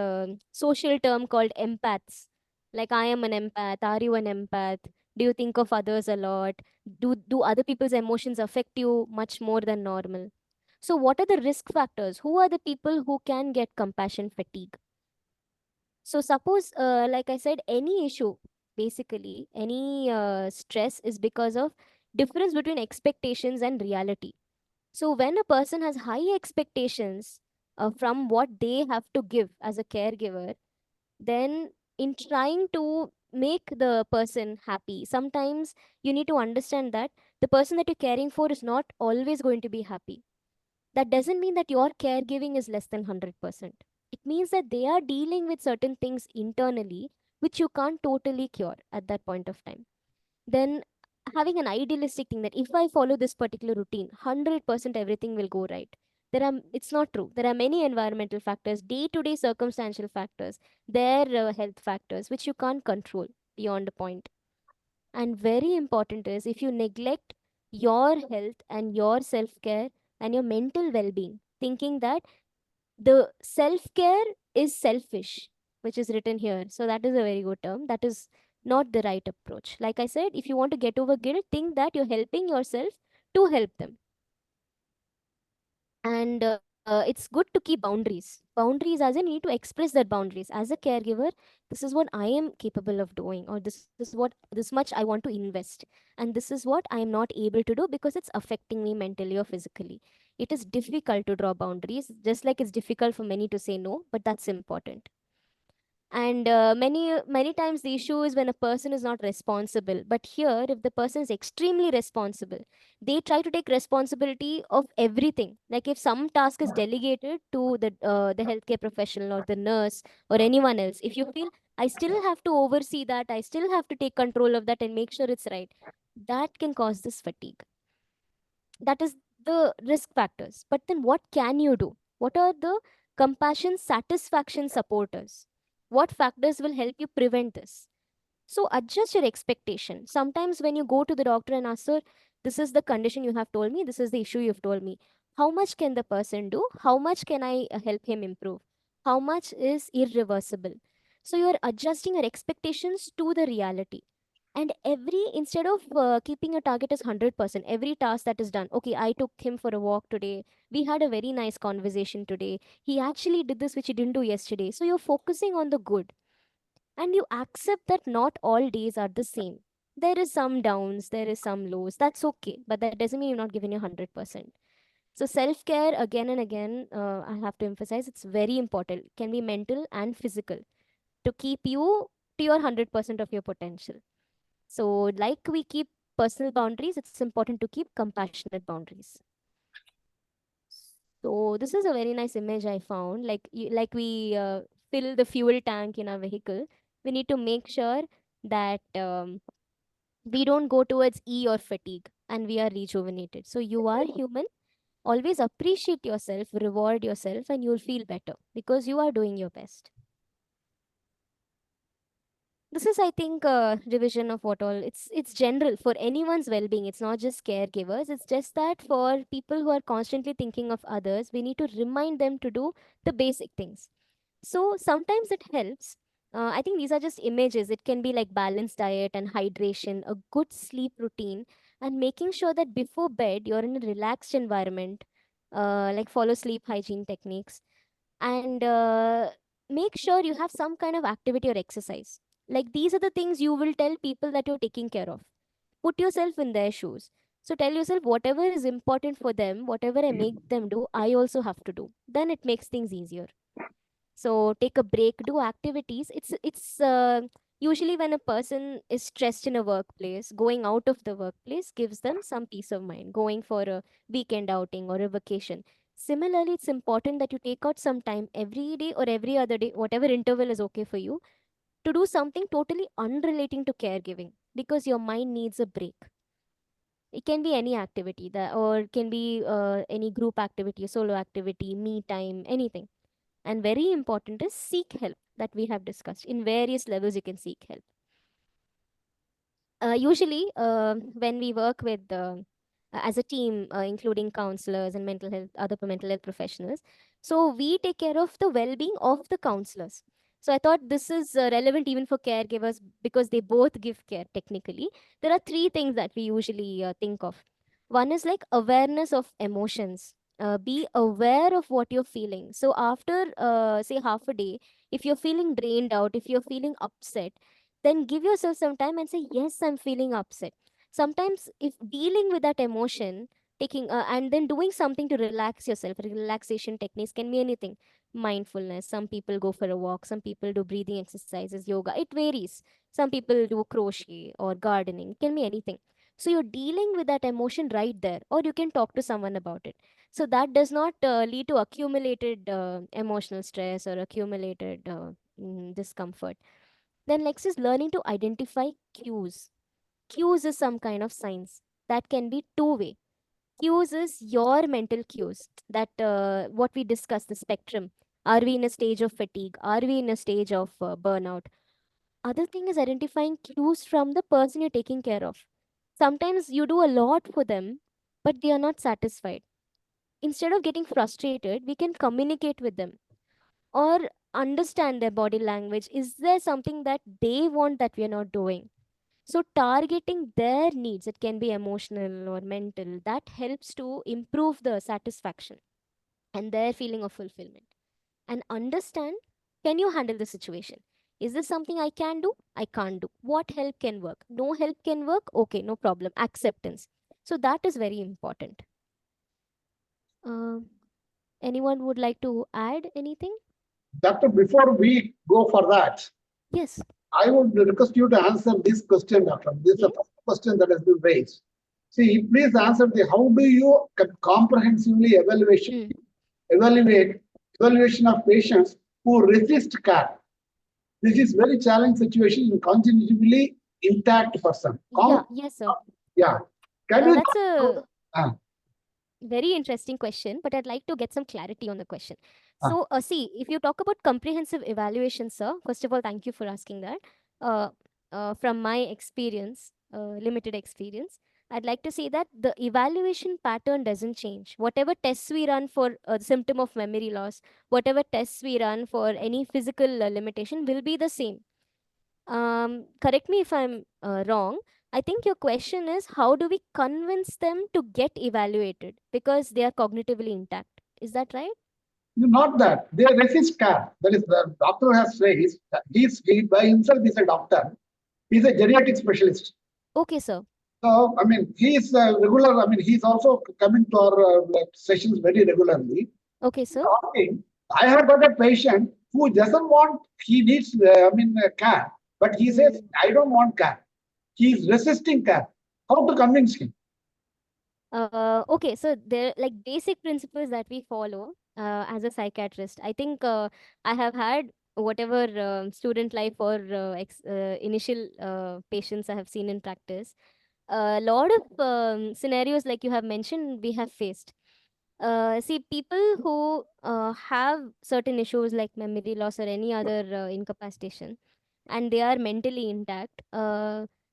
social term called empaths. Like, I am an empath. Are you an empath? Do you think of others a lot? Do other people's emotions affect you much more than normal? So what are the risk factors? Who are the people who can get compassion fatigue? So suppose, like I said, any issue, basically any stress is because of difference between expectations and reality. So when a person has high expectations from what they have to give as a caregiver, then in trying to make the person happy, sometimes you need to understand that the person that you're caring for is not always going to be happy. That doesn't mean that your caregiving is less than 100%. It means that they are dealing with certain things internally which you can't totally cure at that point of time. Then having an idealistic thing that if I follow this particular routine, 100% everything will go right. It's not true. There are many environmental factors, day to day circumstantial factors, their health factors, which you can't control beyond a point. And very important is if you neglect your health and your self care and your mental well being, thinking that the self care is selfish, which is written here. So, that is a very good term. That is not the right approach. Like I said, if you want to get over guilt, think that you're helping yourself to help them. And it's good to keep boundaries as in you need to express that boundaries as a caregiver. This is what I am capable of doing, or this much I want to invest, and this is what I am not able to do because it's affecting me mentally or physically. It is difficult to draw boundaries, just like it's difficult for many to say no, but that's important. And many times the issue is when a person is not responsible. But here, if the person is extremely responsible, they try to take responsibility of everything. Like if some task is delegated to the healthcare professional or the nurse or anyone else, if you feel I still have to oversee that, I still have to take control of that and make sure it's right, that can cause this fatigue. That is the risk factors. But then what can you do? What are the compassion satisfaction supporters? What factors will help you prevent this? So adjust your expectation. Sometimes when you go to the doctor and ask, sir, this is the condition you have told me, this is the issue you've told me, how much can the person do? How much can I help him improve? How much is irreversible? So you're adjusting your expectations to the reality. And every, instead of keeping a target as 100%, every task that is done, okay, I took him for a walk today, we had a very nice conversation today, he actually did this which he didn't do yesterday. So you're focusing on the good, and you accept that not all days are the same. There is some downs, there is some lows, that's okay, but that doesn't mean you're not giving you 100%. So self-care, again and again, I have to emphasize, it's very important. It can be mental and physical to keep you to your 100% of your potential. So, like we keep personal boundaries, it's important to keep compassionate boundaries. So, this is a very nice image I found. Like we fill the fuel tank in our vehicle, we need to make sure that we don't go towards E or fatigue, and we are rejuvenated. So, you are human. Always appreciate yourself, reward yourself, and you'll feel better because you are doing your best. This is, I think, a revision of what all, it's general for anyone's well-being. It's not just caregivers. It's just that for people who are constantly thinking of others, we need to remind them to do the basic things. So sometimes it helps. I think these are just images. It can be like balanced diet and hydration, a good sleep routine, and making sure that before bed you're in a relaxed environment, like follow sleep hygiene techniques, and make sure you have some kind of activity or exercise. Like, these are the things you will tell people that you're taking care of. Put yourself in their shoes. So tell yourself whatever is important for them, whatever I make them do, I also have to do. Then it makes things easier. So take a break, do activities. It's Usually, when a person is stressed in a workplace, going out of the workplace gives them some peace of mind, going for a weekend outing or a vacation. Similarly, it's important that you take out some time every day or every other day, whatever interval is okay for you, to do something totally unrelating to caregiving, because your mind needs a break. It can be any activity that, or it can be any group activity, solo activity, me time, anything. And very important is seek help, that we have discussed. In various levels, you can seek help. Usually, when we work with as a team, including counselors and mental health, other mental health professionals, so we take care of the well-being of the counselors. So I thought this is relevant even for caregivers, because they both give care technically. There are three things that we usually think of. One is like awareness of emotions. Be aware of what you're feeling. So after say half a day, if you're feeling drained out, if you're feeling upset, then give yourself some time and say, yes, I'm feeling upset. Sometimes if dealing with that emotion, taking and then doing something to relax yourself, relaxation techniques can be anything. Mindfulness, some people go for a walk, some people do breathing exercises, yoga, it varies. Some people do crochet or gardening, it can be anything. So you're dealing with that emotion right there, or you can talk to someone about it. So that does not lead to accumulated emotional stress or accumulated discomfort. Then next is learning to identify cues. Cues is some kind of signs that can be two-way. Cues is your mental cues, that what we discussed, the spectrum. Are we in a stage of fatigue? Are we in a stage of burnout? Other thing is identifying cues from the person you're taking care of. Sometimes you do a lot for them, but they are not satisfied. Instead of getting frustrated, we can communicate with them or understand their body language. Is there something that they want that we are not doing? So targeting their needs, it can be emotional or mental, that helps to improve the satisfaction and their feeling of fulfillment. And understand, can you handle the situation? Is this something I can do? I can't do. What help can work? No help can work? Okay, no problem. Acceptance. So that is very important. Um Anyone would like to add anything?
Doctor, before we go for that,
Yes.
I would request you to answer this question, Doctor. This is the first question that has been raised. See, please answer how do you comprehensively evaluation of patients who resist care? This is very challenging situation in cognitively intact person.
Yes, sir.
Yeah. Can you
That's a
uh,
very interesting question, but I'd like to get some clarity on the question.
Ah.
So, see, if you talk about comprehensive evaluation, sir, first of all, thank you for asking that. Uh, from my experience, limited experience, I'd like to say that the evaluation pattern doesn't change. Whatever tests we run for a symptom of memory loss, whatever tests we run for any physical limitation will be the same. Correct me if I'm wrong. I think your question is, how do we convince them to get evaluated because they are cognitively intact? Is that right?
not that they resist care? That is, the doctor has raised that he by himself is a doctor. He's a geriatric specialist.
Okay, sir.
So, I mean, he is regular. I mean, he's also coming to our sessions very regularly.
Okay, sir.
Talking, I have got a patient who doesn't want, he needs, care, but he says, I don't want care. He's resisting care. How to convince him?
Okay, so there like basic principles that we follow as a psychiatrist. I think I have had whatever student life or initial patients I have seen in practice. A lot of scenarios like you have mentioned we have faced. See, people who have certain issues like memory loss or any other incapacitation, and they are mentally intact,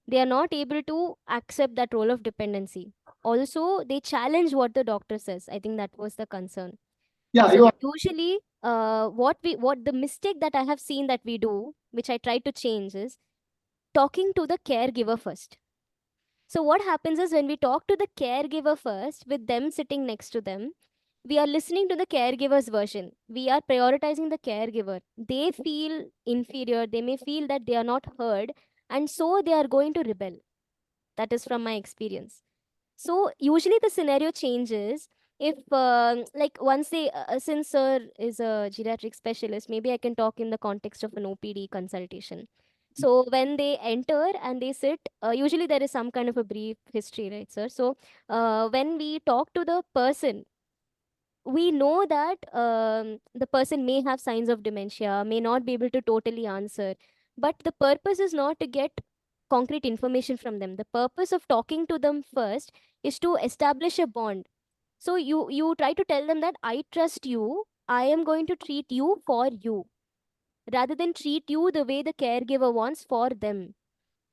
they are not able to accept that role of dependency. Also, they challenge what the doctor says. I think that was the concern.
Yeah,
So usually, what the mistake that I have seen that we do, which I try to change, is talking to the caregiver first. So what happens is when we talk to the caregiver first, with them sitting next to them, we are listening to the caregiver's version. We are prioritizing the caregiver. They feel inferior. They may feel that they are not heard, and so they are going to rebel. That is from my experience. So usually the scenario changes if, like, once they, since sir is a geriatric specialist, maybe I can talk in the context of an OPD consultation. So when they enter and they sit, usually there is some kind of a brief history, right, sir? So when we talk to the person, we know that the person may have signs of dementia, may not be able to totally answer, but the purpose is not to get concrete information from them. The purpose of talking to them first is to establish a bond. So you try to tell them that I trust you, I am going to treat you for you, rather than treat you the way the caregiver wants for them.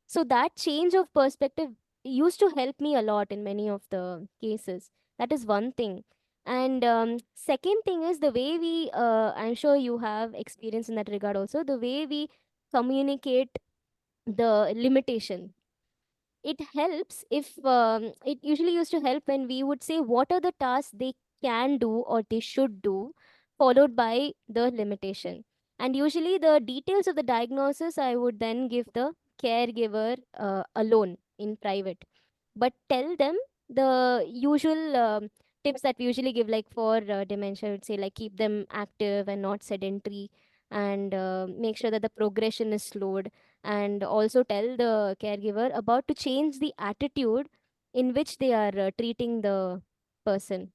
So that change of perspective used to help me a lot in many of the cases. That is one thing. And second thing is the way we, I'm sure you have experience in that regard also, the way we communicate the limitation. It helps if it usually used to help when we would say what are the tasks they can do or they should do, followed by the limitation. And usually the details of the diagnosis I would then give the caregiver alone in private, but tell them the usual tips that we usually give, like for dementia, I would say like keep them active and not sedentary, and make sure that the progression is slowed, and also tell the caregiver about to change the attitude in which they are treating the person.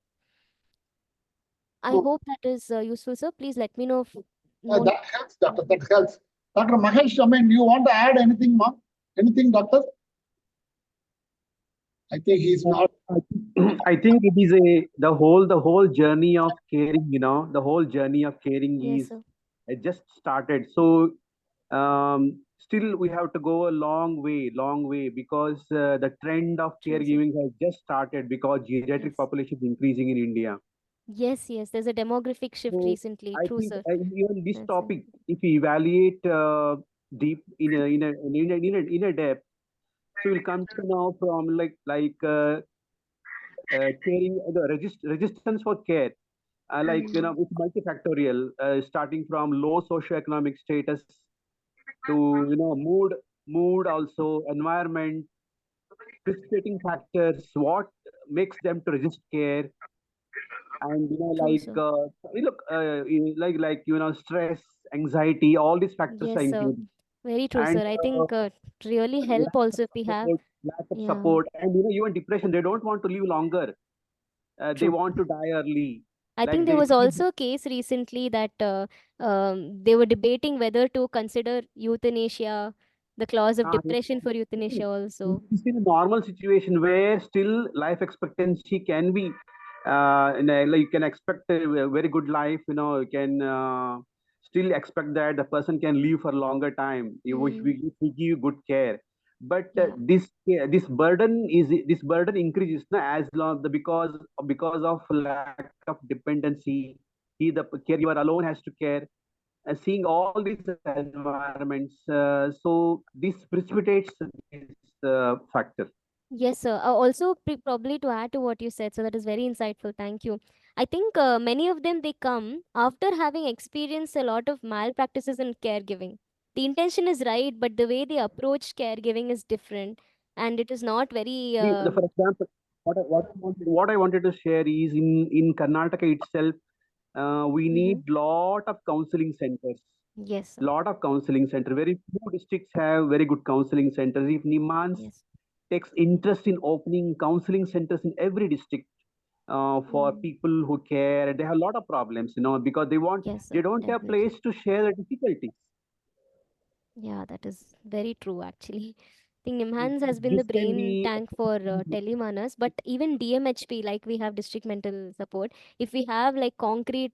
I
Oh.
hope that is useful, sir. Please let me know if no.
That helps, doctor. That helps. Dr. Mahesh, I mean, you want to add anything, ma'am? Anything, doctor? I think he's not.
I think it is the whole journey of caring, the whole journey of caring
Yes,
is
sir.
it just started. So still we have to go a long way because the trend of
True, sir.
caregiving has just started because geriatric
Yes.
population is increasing in India.
Yes, there's a demographic shift
So
recently.
I
True,
think
sir.
even this
That's it.
topic, if we evaluate deep in a depth, so we'll come to know from caring the resistance for care. It's multifactorial, starting from low socioeconomic status to mood also, environment, precipitating factors, what makes them to resist care, and
True, sir.
stress, anxiety, all these factors are
Yes, sir.
included.
Very true,
And
sir. I think really help also if we have.
lack of
Yeah,
support, and even depression. They don't want to live longer. They
true.
want to die early.
I
Like
think there
they
was
feel
also a case recently that they were debating whether to consider euthanasia, the clause of
Ah,
depression for euthanasia also.
this is a normal situation where still life expectancy can be, you can expect a very good life. You can still expect that the person can live for a longer time if we give good care. But
Yeah.
this burden increases as long because of lack of dependency. The caregiver alone has to care, seeing all these environments. So this precipitates this factor.
Yes, sir. Also, probably to add to what you said, so that is very insightful. Thank you. I think many of them they come after having experienced a lot of malpractices in caregiving. The intention is right, but the way they approach caregiving is different, and it is not very.
For example, what I wanted to share is in Karnataka itself, we need lot of counseling centers.
Yes, sir.
Lot of counseling center. Very few districts have very good counseling centers. If NIMHANS takes interest in opening counseling centers in every district for people who care, they have a lot of problems, because they don't have
definitely.
place to share the difficulties.
Yeah, that is very true actually. I think NIMHANS has been
This
the
can
brain
be
tank for telemanas, but even DMHP, like we have district mental support, if we have like concrete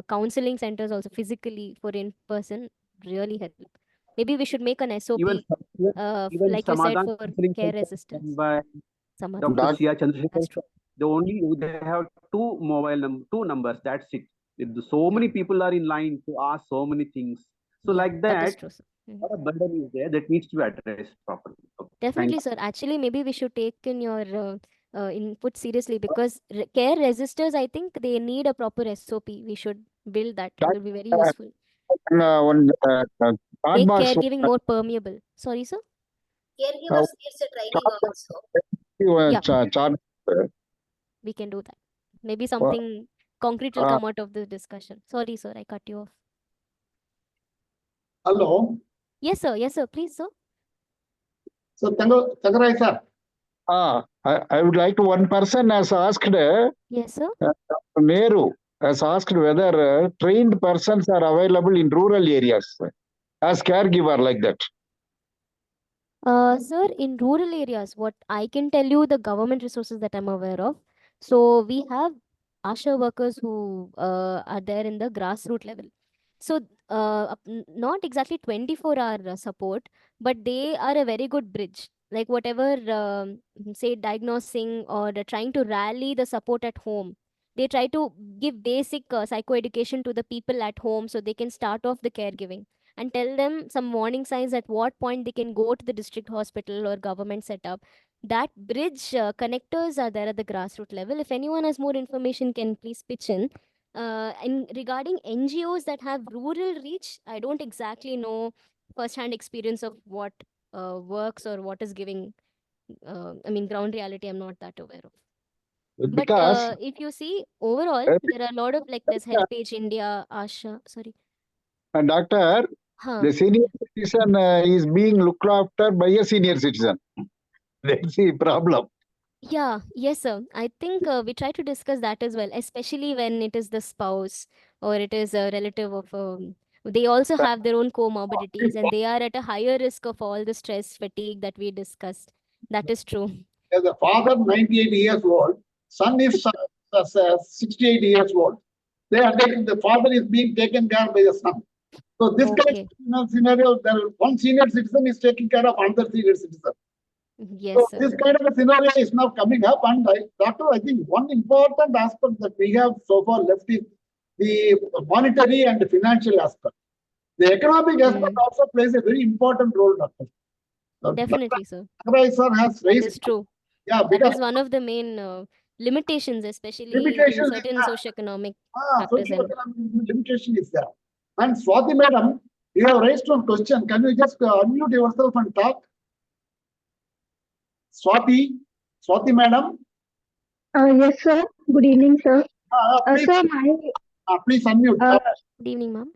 counseling centers also physically for in person, really help. Maybe we should make an SOP,
even
like you said,
Samadhan
for
counseling
care
center
resistance.
by
Samadhan.
Dr. C.R.
That's
Chandrasekhar.
true.
They have two numbers. That's it. So many people are in line to ask so many things. So
Yeah,
like
that is
that,
true, sir.
what a burden is there that needs to be addressed properly. Okay,
Definitely,
thanks.
sir. Actually, maybe we should take in your input seriously, because care resistors, I think they need a proper SOP. We should build that. It will be very useful.
One card
Make
box.
caregiving more permeable. Sorry, sir.
Caregivers needs a training also.
Chart.
We can do that. Maybe something concrete will come out of this discussion. Sorry, sir. I cut you off.
Hello.
Yes, sir. Yes, sir. Please, sir.
So, Tangarai sir.
I would like to, one person has asked,
Yes, sir.
Nehru has asked whether trained persons are available in rural areas as caregiver like that.
Sir, in rural areas, what I can tell you, the government resources that I'm aware of. So we have ASHA workers who are there in the grassroots level. So not exactly 24-hour support, but they are a very good bridge. Like whatever, say diagnosing or trying to rally the support at home. They try to give basic psychoeducation to the people at home so they can start off the caregiving and tell them some warning signs at what point they can go to the district hospital or government setup. That bridge connectors are there at the grassroots level. If anyone has more information, can please pitch in. And regarding NGOs that have rural reach, I don't exactly know first-hand experience of what works or what is giving. I mean, ground reality, I'm not that aware of. But
Because
if you see overall, there are a lot of like there's Helpage India, Asha. Sorry.
Doctor,
Huh.
the senior citizen is being looked after by a senior citizen. That's the problem.
Yeah, yes, sir. I think we try to discuss that as well, especially when it is the spouse or it is a relative of. They also have their own comorbidities and they are at a higher risk of all the stress, fatigue that we discussed. That is true.
As a father, 98 years old, son is 68 years old. They are taking, the father is being taken care by the son. So this kind of scenario, one senior citizen is taking care of another senior citizen.
Yes,
So
sir.
this kind of a scenario is now coming up, and Doctor, I think one important aspect that we have so far left is the monetary and the financial aspect. The economic aspect also plays a very important role, Doctor.
Definitely, sir.
Sir has
That
raised.
is true.
Yeah,
That
because
is one of the main limitations, especially in
limitation
certain socioeconomic factors.
socioeconomic limitation is there. And Swati madam, you have raised one question. Can you just unmute yourself and talk? Swati madam.
Yes, sir. Good evening, sir.
Please,
Sir,
please unmute.
Good evening, ma'am.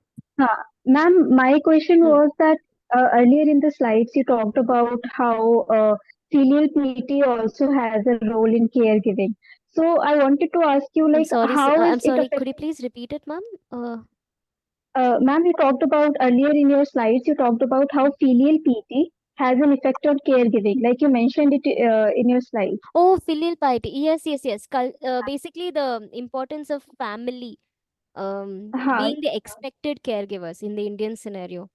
Ma'am, my question was that earlier in the slides you talked about how filial piety also has a role in caregiving. So I wanted to ask you,
I'm
like,
sorry,
how is
I'm
it
sorry.
affecting?
Could you please repeat it, ma'am?
Ma'am, you talked about earlier in your slides, you talked about how filial piety has an effect on caregiving, like you mentioned it in your slides.
Oh, filial piety. Yes, yes, yes. Basically, the importance of family being the expected caregivers in the Indian scenario.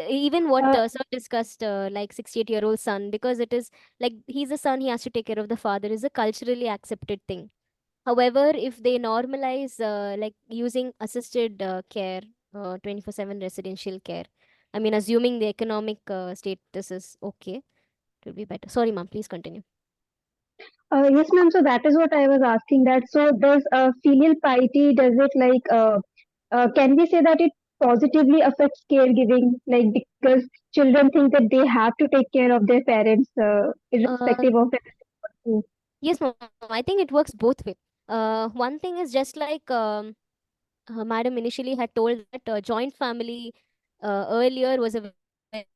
Even what sir discussed, like 68-year-old son, because it is like he's a son, he has to take care of the father, is a culturally accepted thing. However, if they normalize like using assisted care, 24/7 residential care, I mean, assuming the economic status is okay, it will be better. Sorry, ma'am, please continue.
Yes, ma'am. So that is what I was asking. That so does filial piety? Does it can we say that it positively affects caregiving? Like because children think that they have to take care of their parents, irrespective of it.
Yes, ma'am. I think it works both ways. One thing is just like madam initially had told that joint family earlier was a very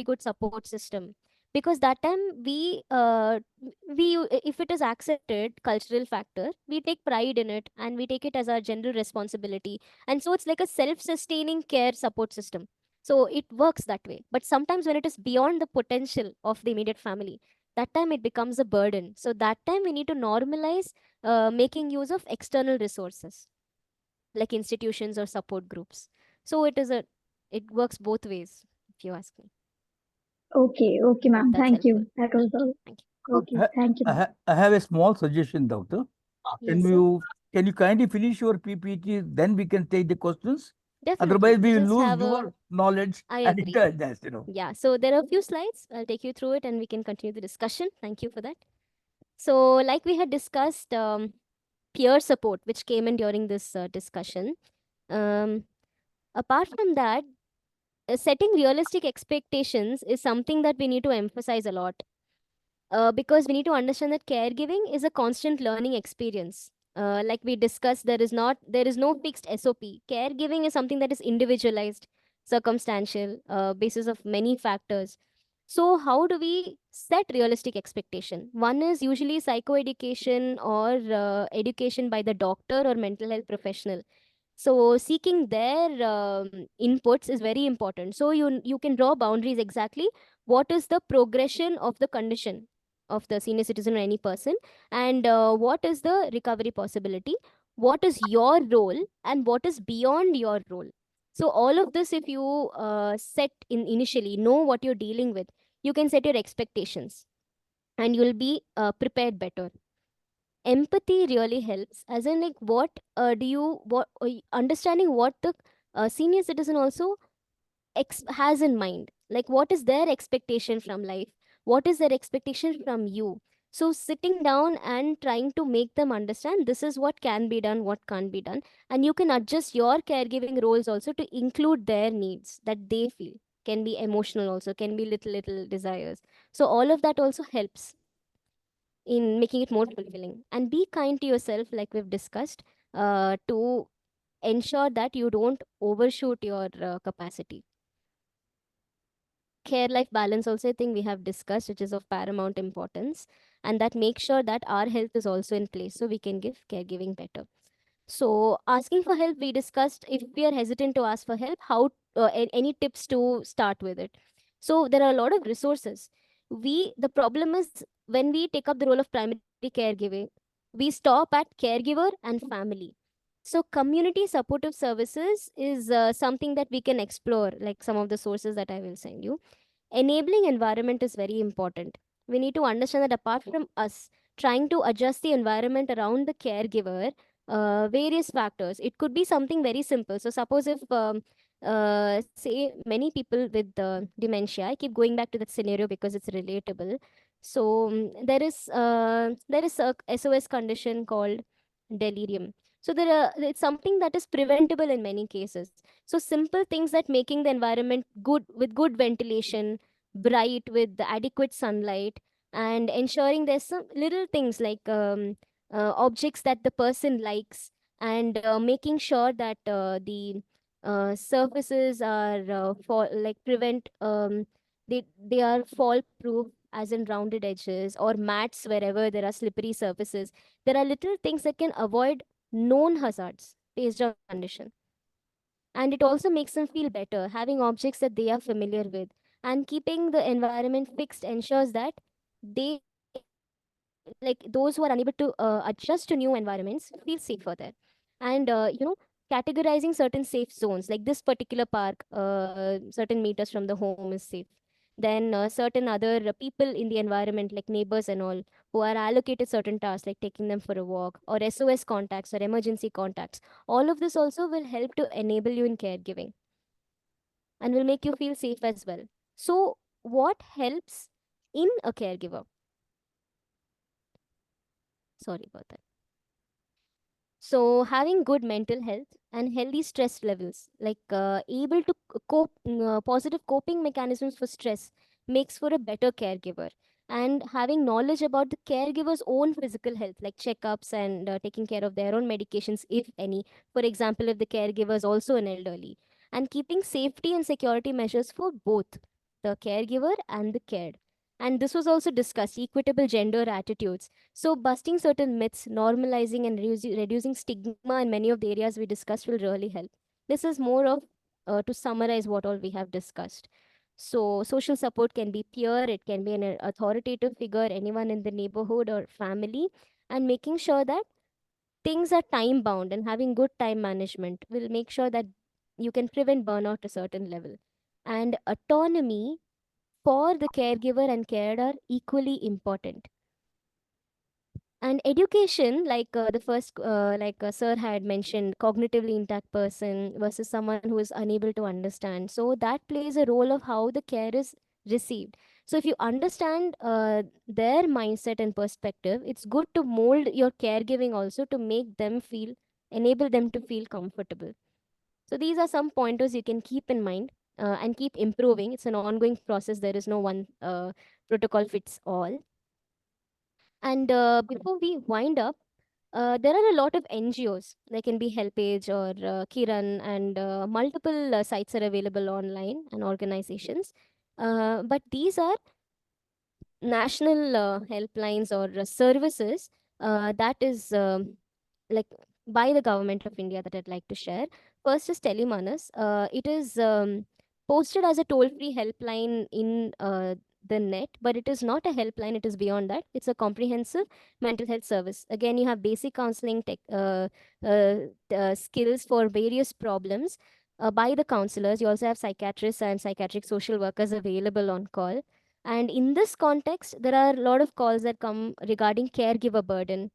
good support system, because that time if it is accepted cultural factor, we take pride in it and we take it as our general responsibility, and so it's like a self-sustaining care support system. So it works that way. But sometimes when it is beyond the potential of the immediate family, that time it becomes a burden. So that time we need to normalize making use of external resources like institutions or support groups. So it works both ways, if you ask me.
Okay, okay, ma'am. Thank you. That was all. Okay, thank you.
I have a small suggestion, doctor.
Yes, sir.
Can you kindly finish your PPT? Then we can take the questions.
Definitely.
Otherwise, we will
Just
lose
have
your knowledge.
I
and
agree.
that's, you know.
Yeah. So there are a few slides. I'll take you through it and we can continue the discussion. Thank you for that. So, like we had discussed, peer support, which came in during this discussion. Apart from that, setting realistic expectations is something that we need to emphasize a lot. Because we need to understand that caregiving is a constant learning experience. Like we discussed, there is no fixed SOP. Caregiving is something that is individualized. circumstantial, basis of many factors. So how do we set realistic expectation? One is usually psychoeducation or education by the doctor or mental health professional. So seeking their inputs is very important. So you can draw boundaries exactly what is the progression of the condition of the senior citizen or any person, and what is the recovery possibility, what is your role, and what is beyond your role. So all of this, if you set in initially, know what you're dealing with, you can set your expectations and you'll be prepared better. Empathy really helps, as in like what do you what understanding what the senior citizen also has in mind, like what is their expectation from life, what is their expectation from you. So sitting down and trying to make them understand this is what can be done, what can't be done, and you can adjust your caregiving roles also to include their needs that they feel, can be emotional also, can be little desires. So all of that also helps in making it more fulfilling. And be kind to yourself, like we've discussed, to ensure that you don't overshoot your capacity. Care life balance also, I think we have discussed, which is of paramount importance, and that makes sure that our health is also in place so we can give caregiving better. So asking for help, we discussed if we are hesitant to ask for help, how any tips to start with it. So there are a lot of resources. The problem is when we take up the role of primary caregiving, we stop at caregiver and family. So community supportive services is something that we can explore, like some of the sources that I will send you. Enabling environment is very important. We need to understand that apart from us trying to adjust the environment around the caregiver, various factors, it could be something very simple. So suppose if say many people with dementia, I keep going back to that scenario because it's relatable. So there is a SOS condition called delirium. So it's something that is preventable in many cases. So simple things that making the environment good with good ventilation, bright with the adequate sunlight, and ensuring there's some little things like objects that the person likes, and making sure that the surfaces are for like prevent they are fall proof, as in rounded edges or mats wherever there are slippery surfaces. There are little things that can avoid known hazards based on condition, and it also makes them feel better having objects that they are familiar with. And keeping the environment fixed ensures that they, like those who are unable to adjust to new environments, feel safer there. And categorizing certain safe zones, like this particular park, certain meters from the home is safe. Then certain other people in the environment, like neighbors and all, who are allocated certain tasks, like taking them for a walk, or SOS contacts or emergency contacts. All of this also will help to enable you in caregiving and will make you feel safe as well. So what helps in a caregiver? Sorry about that. So having good mental health and healthy stress levels, like able to cope, positive coping mechanisms for stress, makes for a better caregiver. And having knowledge about the caregiver's own physical health, like checkups and taking care of their own medications, if any. For example, if the caregiver is also an elderly, and keeping safety and security measures for both the caregiver and the cared. And this was also discussed, equitable gender attitudes. So, busting certain myths, normalizing and reducing stigma in many of the areas we discussed will really help. This is more of to summarize what all we have discussed. So, social support can be peer, it can be an authoritative figure, anyone in the neighborhood or family, and making sure that things are time bound and having good time management will make sure that you can prevent burnout to a certain level. And autonomy for the caregiver and cared are equally important. And education, like the first like sir had mentioned, cognitively intact person versus someone who is unable to understand, so that plays a role of how the care is received. So if you understand their mindset and perspective, it's good to mold your caregiving also to make them feel, enable them to feel comfortable. So these are some pointers you can keep in mind, and keep improving. It's an ongoing process, there is no one protocol fits all. And before we wind up, There are a lot of NGOs, they can be HelpAge or Kiran, and multiple sites are available online and organizations. But these are national helplines or services that is like by the government of India that I'd like to share. First is Telemanas. It is posted as a toll-free helpline in the net, but it is not a helpline. It is beyond that. It's a comprehensive mental health service. Again, you have basic counseling skills for various problems by the counselors. You also have psychiatrists and psychiatric social workers available on call. And in this context, there are a lot of calls that come regarding caregiver burden,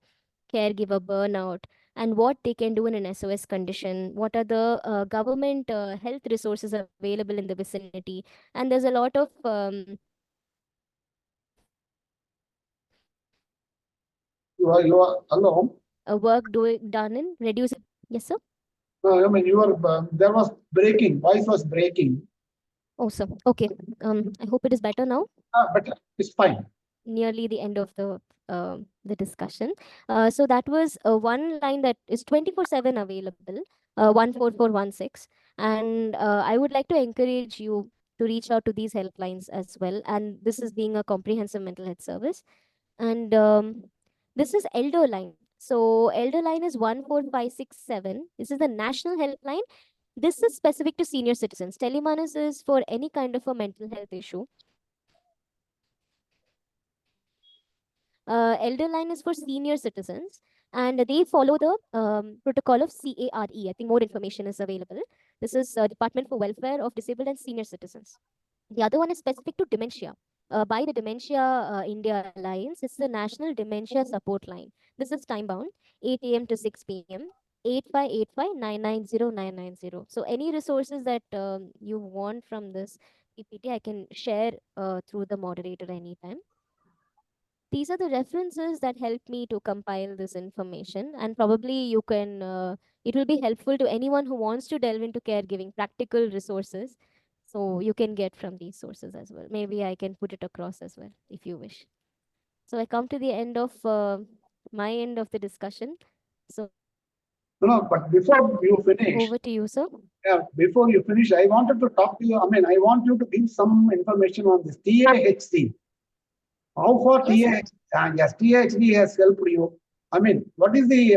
caregiver burnout, and what they can do in an SOS condition. What are the government health resources available in the vicinity? And there's a lot of
You are alone.
work done in reducing. Yes, sir.
No, I mean you are. There was breaking. Voice was breaking.
Awesome. Okay. I hope it is better now.
But it's fine.
Nearly the end of the discussion. So that was one line that is 24/7 available, 14416. And I would like to encourage you to reach out to these helplines as well. And this is being a comprehensive mental health service. And this is Elder Line. So Elder Line is 14567. This is the national helpline. This is specific to senior citizens. Telemanas is for any kind of a mental health issue. Elder Line is for senior citizens, and they follow the protocol of CARE. I think more information is available. This is Department for Welfare of Disabled and Senior Citizens. The other one is specific to dementia. By the Dementia India Alliance, it's the National Dementia Support Line. This is time bound, 8 a.m. to 6 p.m. 8585 So any resources that you want from this PPT, I can share through the moderator anytime. These are the references that help me to compile this information, and probably you can it will be helpful to anyone who wants to delve into caregiving practical resources, so you can get from these sources as well. Maybe I can put it across as well if you wish. So I come to the end of my end of the discussion. So
no, but before you finish,
over to you, sir.
Yeah, before you finish, I wanted to talk to you. I mean, I want you to give some information on this TAHC. How far
Yes,
TAHD has helped you? I mean, what is the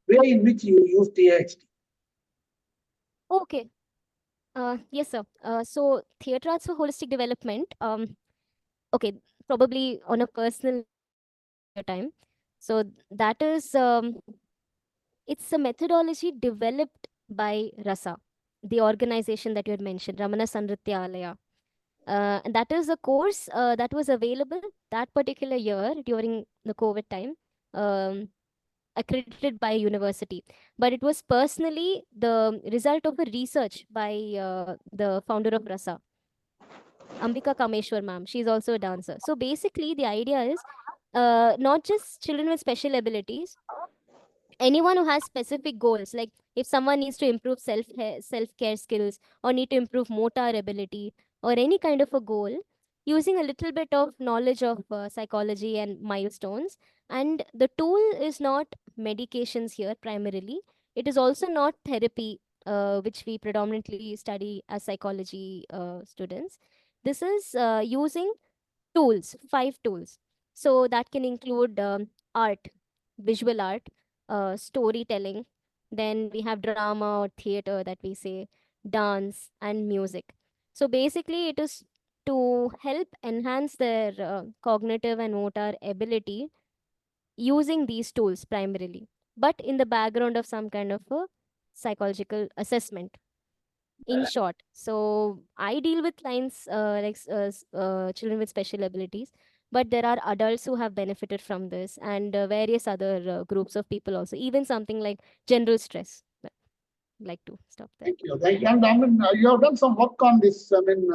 way in which you use TAHD?
Okay. Yes, sir. So Theatre Arts for Holistic Development. Okay, probably on a personal time. So that is it's a methodology developed by Rasa, the organization that you had mentioned, Ramana Sanrityalaya. And that is a course that was available that particular year during the COVID time, accredited by a university. But it was personally the result of a research by the founder of Rasa, Ambika Kameshwar ma'am. She's also a dancer. So basically, the idea is not just children with special abilities, anyone who has specific goals, like if someone needs to improve self-care skills or need to improve motor ability or any kind of a goal, using a little bit of knowledge of psychology and milestones. And the tool is not medications here primarily. It is also not therapy, which we predominantly study as psychology students. This is using tools, 5 tools. So that can include art, visual art, storytelling. Then we have drama or theater that we say, dance and music. So basically, it is to help enhance their cognitive and motor ability using these tools primarily, but in the background of some kind of a psychological assessment. In short, so I deal with clients children with special abilities, but there are adults who have benefited from this, and various other groups of people also, even something like general stress. But I'd like to stop there.
Thank you. And I mean, you have done some work on this. I mean,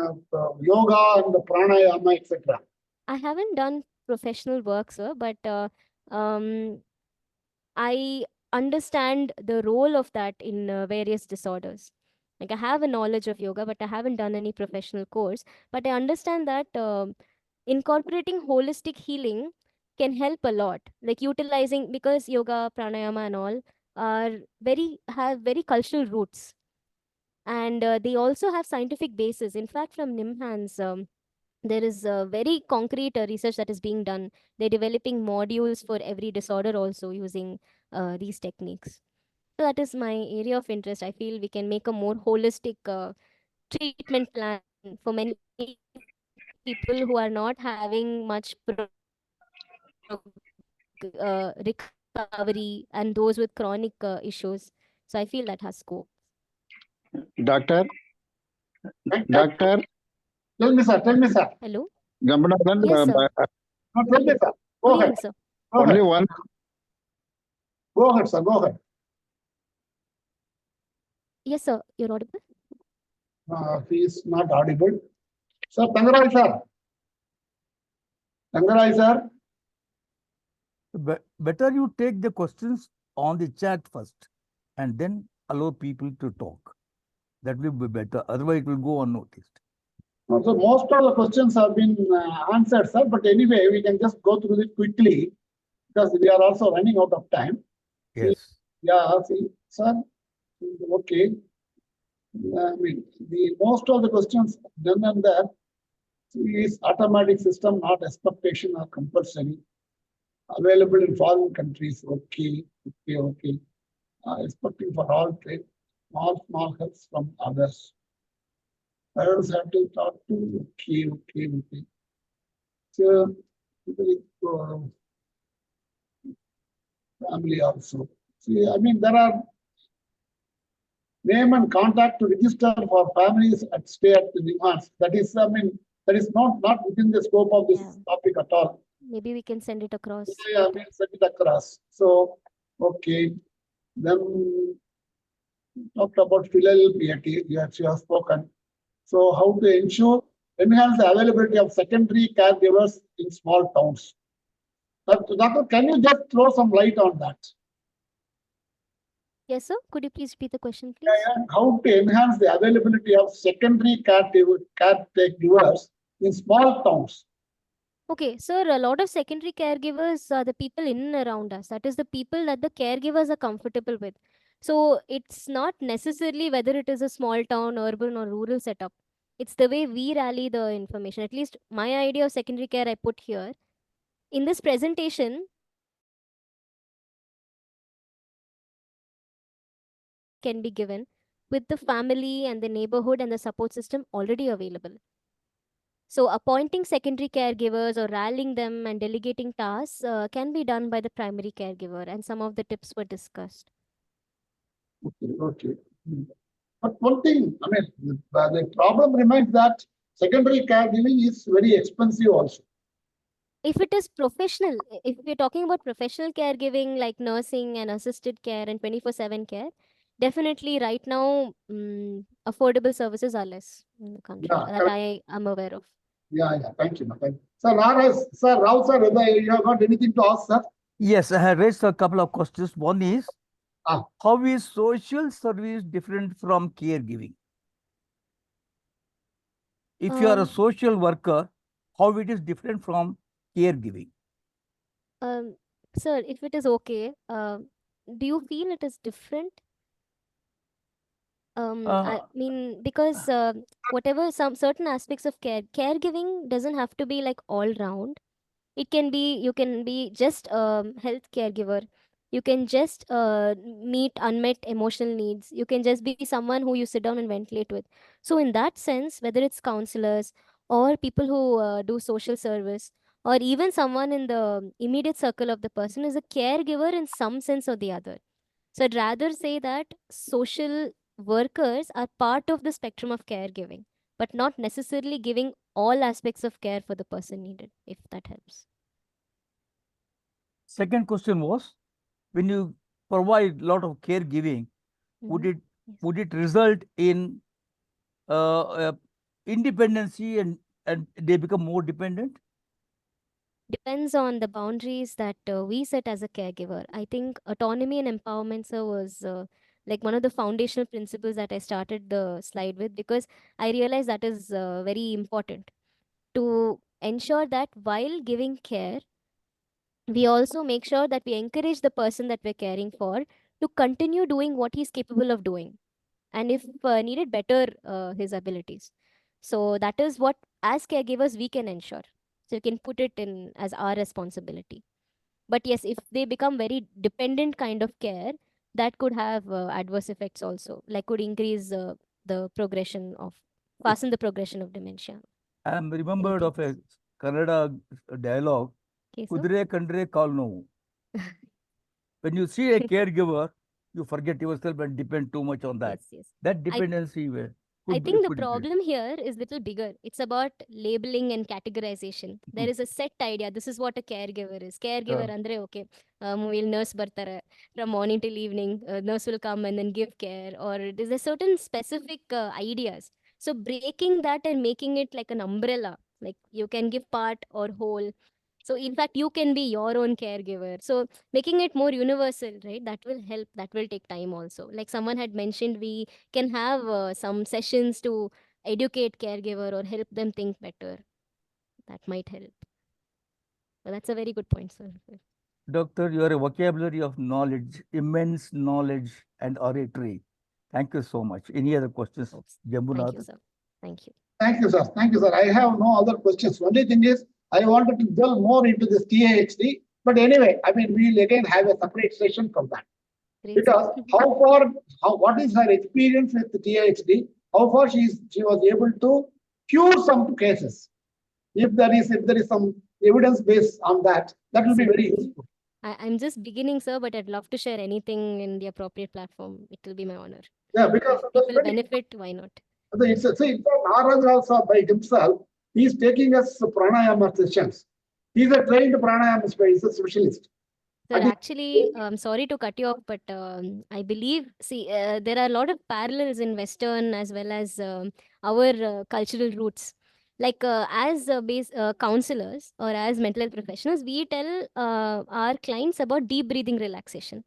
yoga and the pranayama, etc.
I haven't done professional work, sir, but um, I understand the role of that in various disorders. Like I have a knowledge of yoga, but I haven't done any professional course. But I understand that incorporating holistic healing can help a lot. Like utilizing, because yoga, pranayama, and all have very cultural roots, and they also have scientific basis. In fact, from NIMHANS, there is very concrete research that is being done. They're developing modules for every disorder also using these techniques. So that is my area of interest. I feel we can make a more holistic treatment plan for many people who are not having much recovery, and those with chronic issues. So I feel that has scope.
Doctor, Doctor,
Tell me, sir.
Hello?
Gamanathan,
Yes, sir.
No, tell me, sir. Go
Good
ahead.
evening, sir.
Go
only
ahead.
one.
Go ahead, sir. Go ahead.
Yes, sir. You're audible.
He is not audible. Sir, Tangarai, sir. Tangarai, sir.
Better you take the questions on the chat first and then allow people to talk. That will be better. Otherwise, it will go unnoticed.
So most of the questions have been answered, sir. But anyway, we can just go through it quickly because we are also running out of time.
Yes.
See, sir. Okay. I mean, most of the questions done and there is automatic system, not expectation or compulsory. Available in foreign countries. Okay. Expecting for all trade, small helps from others. Parents have to talk to. Okay. So, family also. See, I mean, there are name and contact to register for families at stay at the NIMHANS. That is, I mean, that is not within the scope of this topic at all.
Maybe we can send it across.
Yeah, we send it across. So, okay. Then talked about filial piety. Yes, you have spoken. So, how to enhance the availability of secondary caregivers in small towns? Doctor, can you just throw some light on that?
Yes, sir. Could you please repeat the question, please?
Yeah. How to enhance the availability of secondary caregivers in small towns?
Okay, sir, a lot of secondary caregivers are the people in and around us. That is the people that the caregivers are comfortable with. So it's not necessarily whether it is a small town, urban, or rural setup. It's the way we rally the information. At least my idea of secondary care I put here. In this presentation, can be given with the family and the neighborhood and the support system already available. So appointing secondary caregivers or rallying them and delegating tasks can be done by the primary caregiver, and some of the tips were discussed.
Okay. But one thing, I mean, the problem remains that secondary caregiving is very expensive also.
If it is professional, if we're talking about professional caregiving like nursing and assisted care and 24/7 care, definitely right now affordable services are less in the country that I am aware of.
Yeah. Thank you. Sir, Rao, sir, whether you have got anything to ask, sir?
Yes, I have raised a couple of questions. One is, how is social service different from caregiving? If you are a social worker, how it is different from caregiving?
Sir, if it is okay, do you feel it is different? I mean, because whatever some certain aspects of caregiving doesn't have to be like all round. It can be, you can be just health caregiver. You can just meet unmet emotional needs. You can just be someone who you sit down and ventilate with. So in that sense, whether it's counselors or people who do social service, or even someone in the immediate circle of the person is a caregiver in some sense or the other. So I'd rather say that social workers are part of the spectrum of caregiving, but not necessarily giving all aspects of care for the person needed, if that helps.
Second question was, when you provide a lot of caregiving, would it result in independency and they become more dependent?
Depends on the boundaries that we set as a caregiver. I think autonomy and empowerment, sir, was like one of the foundational principles that I started the slide with, because I realized that is very important to ensure that while giving care, we also make sure that we encourage the person that we're caring for to continue doing what he's capable of doing, and if needed, better his abilities. So that is what, as caregivers, we can ensure. So you can put it in as our responsibility. But yes, if they become very dependent kind of care, that could have adverse effects also, like could increase the progression of, fasten the progression of dementia.
I am remembered of a Kannada dialogue,
Okay, so
Kudre Kandre Call No. When you see a caregiver, you forget yourself and depend too much on that.
yes, yes.
That
I
dependency
I think the
could increase.
problem here is little bigger. It's about labeling and categorization. There is a set idea. This is what a caregiver is. Caregiver andre okay. Will nurse bartare from morning till evening. Nurse will come and then give care. Or there's a certain specific ideas. So breaking that and making it like an umbrella, like you can give part or whole. So in fact, you can be your own caregiver. So making it more universal, right? That will help. That will take time also. Like someone had mentioned, we can have some sessions to educate caregiver or help them think better. That might help. Well, that's a very good point, sir.
Doctor, you are a vocabulary of knowledge, immense knowledge and oratory. Thank you so much. Any other questions,
Thank you,
Jambunath?
sir. Thank you.
Thank you, sir. Thank you, sir. I have no other questions. Only thing is, I wanted to delve more into this TAHD. But anyway, I mean, we'll again have a separate session from that.
Great,
Because
sir.
what is her experience with the TAHD? How far she was able to cure some cases. If there is some evidence based on that, that will be very useful.
I'm just beginning, sir, but I'd love to share anything in the appropriate platform. It will be my honor.
Yeah, because
If people benefit, why not?
in fact, Naraj also by himself, he's taking us pranayama sessions. He's a trained pranayama specialist, he's a specialist.
Sir, actually, sorry to cut you off, but I believe, see, there are a lot of parallels in Western as well as our cultural roots. Like as counselors or as mental health professionals, we tell our clients about deep breathing relaxation.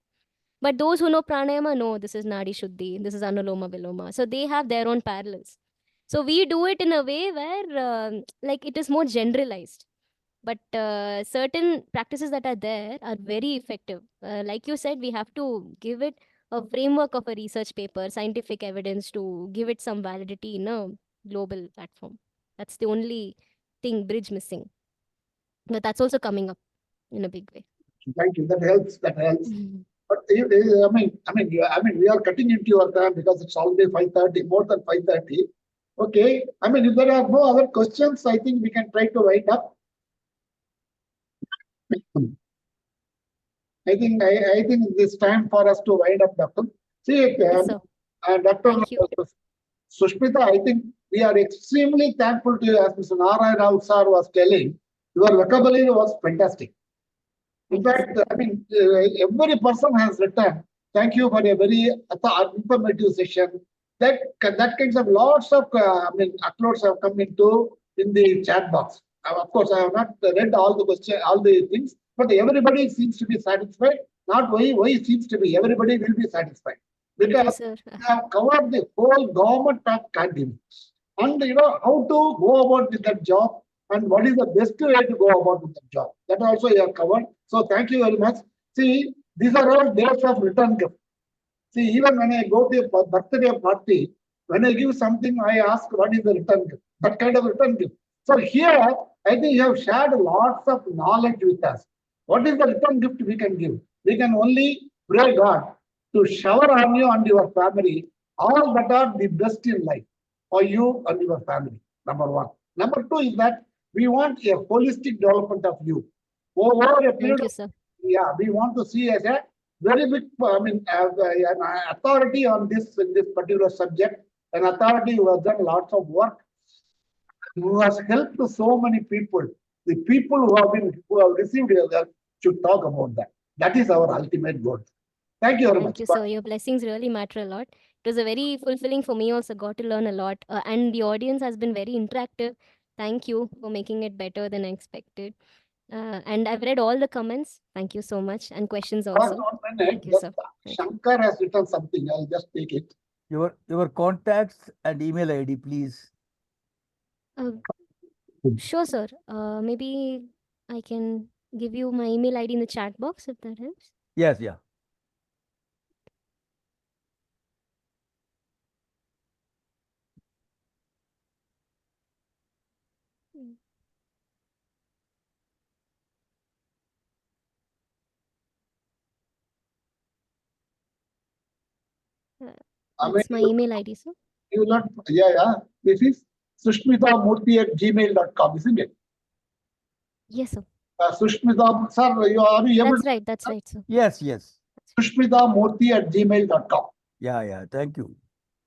But those who know pranayama know this is Nadi Shuddhi, this is Anuloma Viloma. So they have their own parallels. So we do it in a way where like it is more generalized. But certain practices that are there are very effective. Like you said, we have to give it a framework of a research paper, scientific evidence to give it some validity in a global platform. That's the only thing, bridge missing. But that's also coming up in a big way.
Thank you. That helps. That helps. But we are cutting into your time because it's already 5:30, more than 5:30. Okay. I mean, if there are no other questions, I think we can try to wind up. I think it's time for us to wind up, Doctor. See, Dr. Sushmitha, I think we are extremely thankful to you, as Mr. Narayana Rao sir was telling. Your vocabulary was fantastic. In fact, I mean, every person has written, thank you for a very informative session. That kinds of lots of uploads have come in the chat box. Of course, I have not read all the things, but everybody seems to be satisfied. Not why it seems to be. Everybody will be satisfied because we have covered the whole government of caregiving, and how to go about with that job and what is the best way to go about with the job. That also you have covered. So thank you very much. See, these are all days of return gift. See, even when I go to a birthday party, when I give something, I ask what is the return gift. That kind of return gift. So here, I think you have shared lots of knowledge with us. What is the return gift we can give? We can only pray God to shower on you and your family all that are the best in life for you and your family. Number one. Number two is that we want a holistic development of you. Over a period of, we want to see as a very big, an authority on this particular subject, an authority who has done lots of work, who has helped so many people. The people who have received your help should talk about that. That is our ultimate goal. Thank you very much.
Thank you, sir. Your blessings really matter a lot. It was a very fulfilling for me also. Got to learn a lot. And the audience has been very interactive. Thank you for making it better than I expected. And I've read all the comments. Thank you so much. And questions also. Thank you, sir.
Shankar has written something. I'll just take it.
Your contacts and email ID, please.
Sure, sir. Maybe I can give you my email ID in the chat box if that helps.
Yes, yeah.
That's my email ID, sir.
You will not, yeah. This is sushmithamurthy@gmail.com, isn't it?
Yes, sir.
Sushmitha, sir, are you able
That's
to?
right. That's right, sir.
Yes, yes.
Sushmithamurthy@gmail.com.
Yeah. Thank you.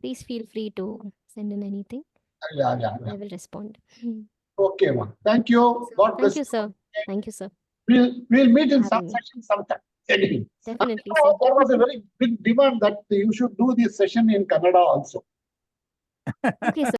Please feel free to send in anything.
Yeah.
I will respond.
Okay, man. Thank you. God bless
Thank you, sir. Thank you, sir.
We'll meet in some
Having me.
session sometime. Anyway.
Definitely,
There
sir.
was a very big demand that you should do this session in Kannada also.
Okay, sir.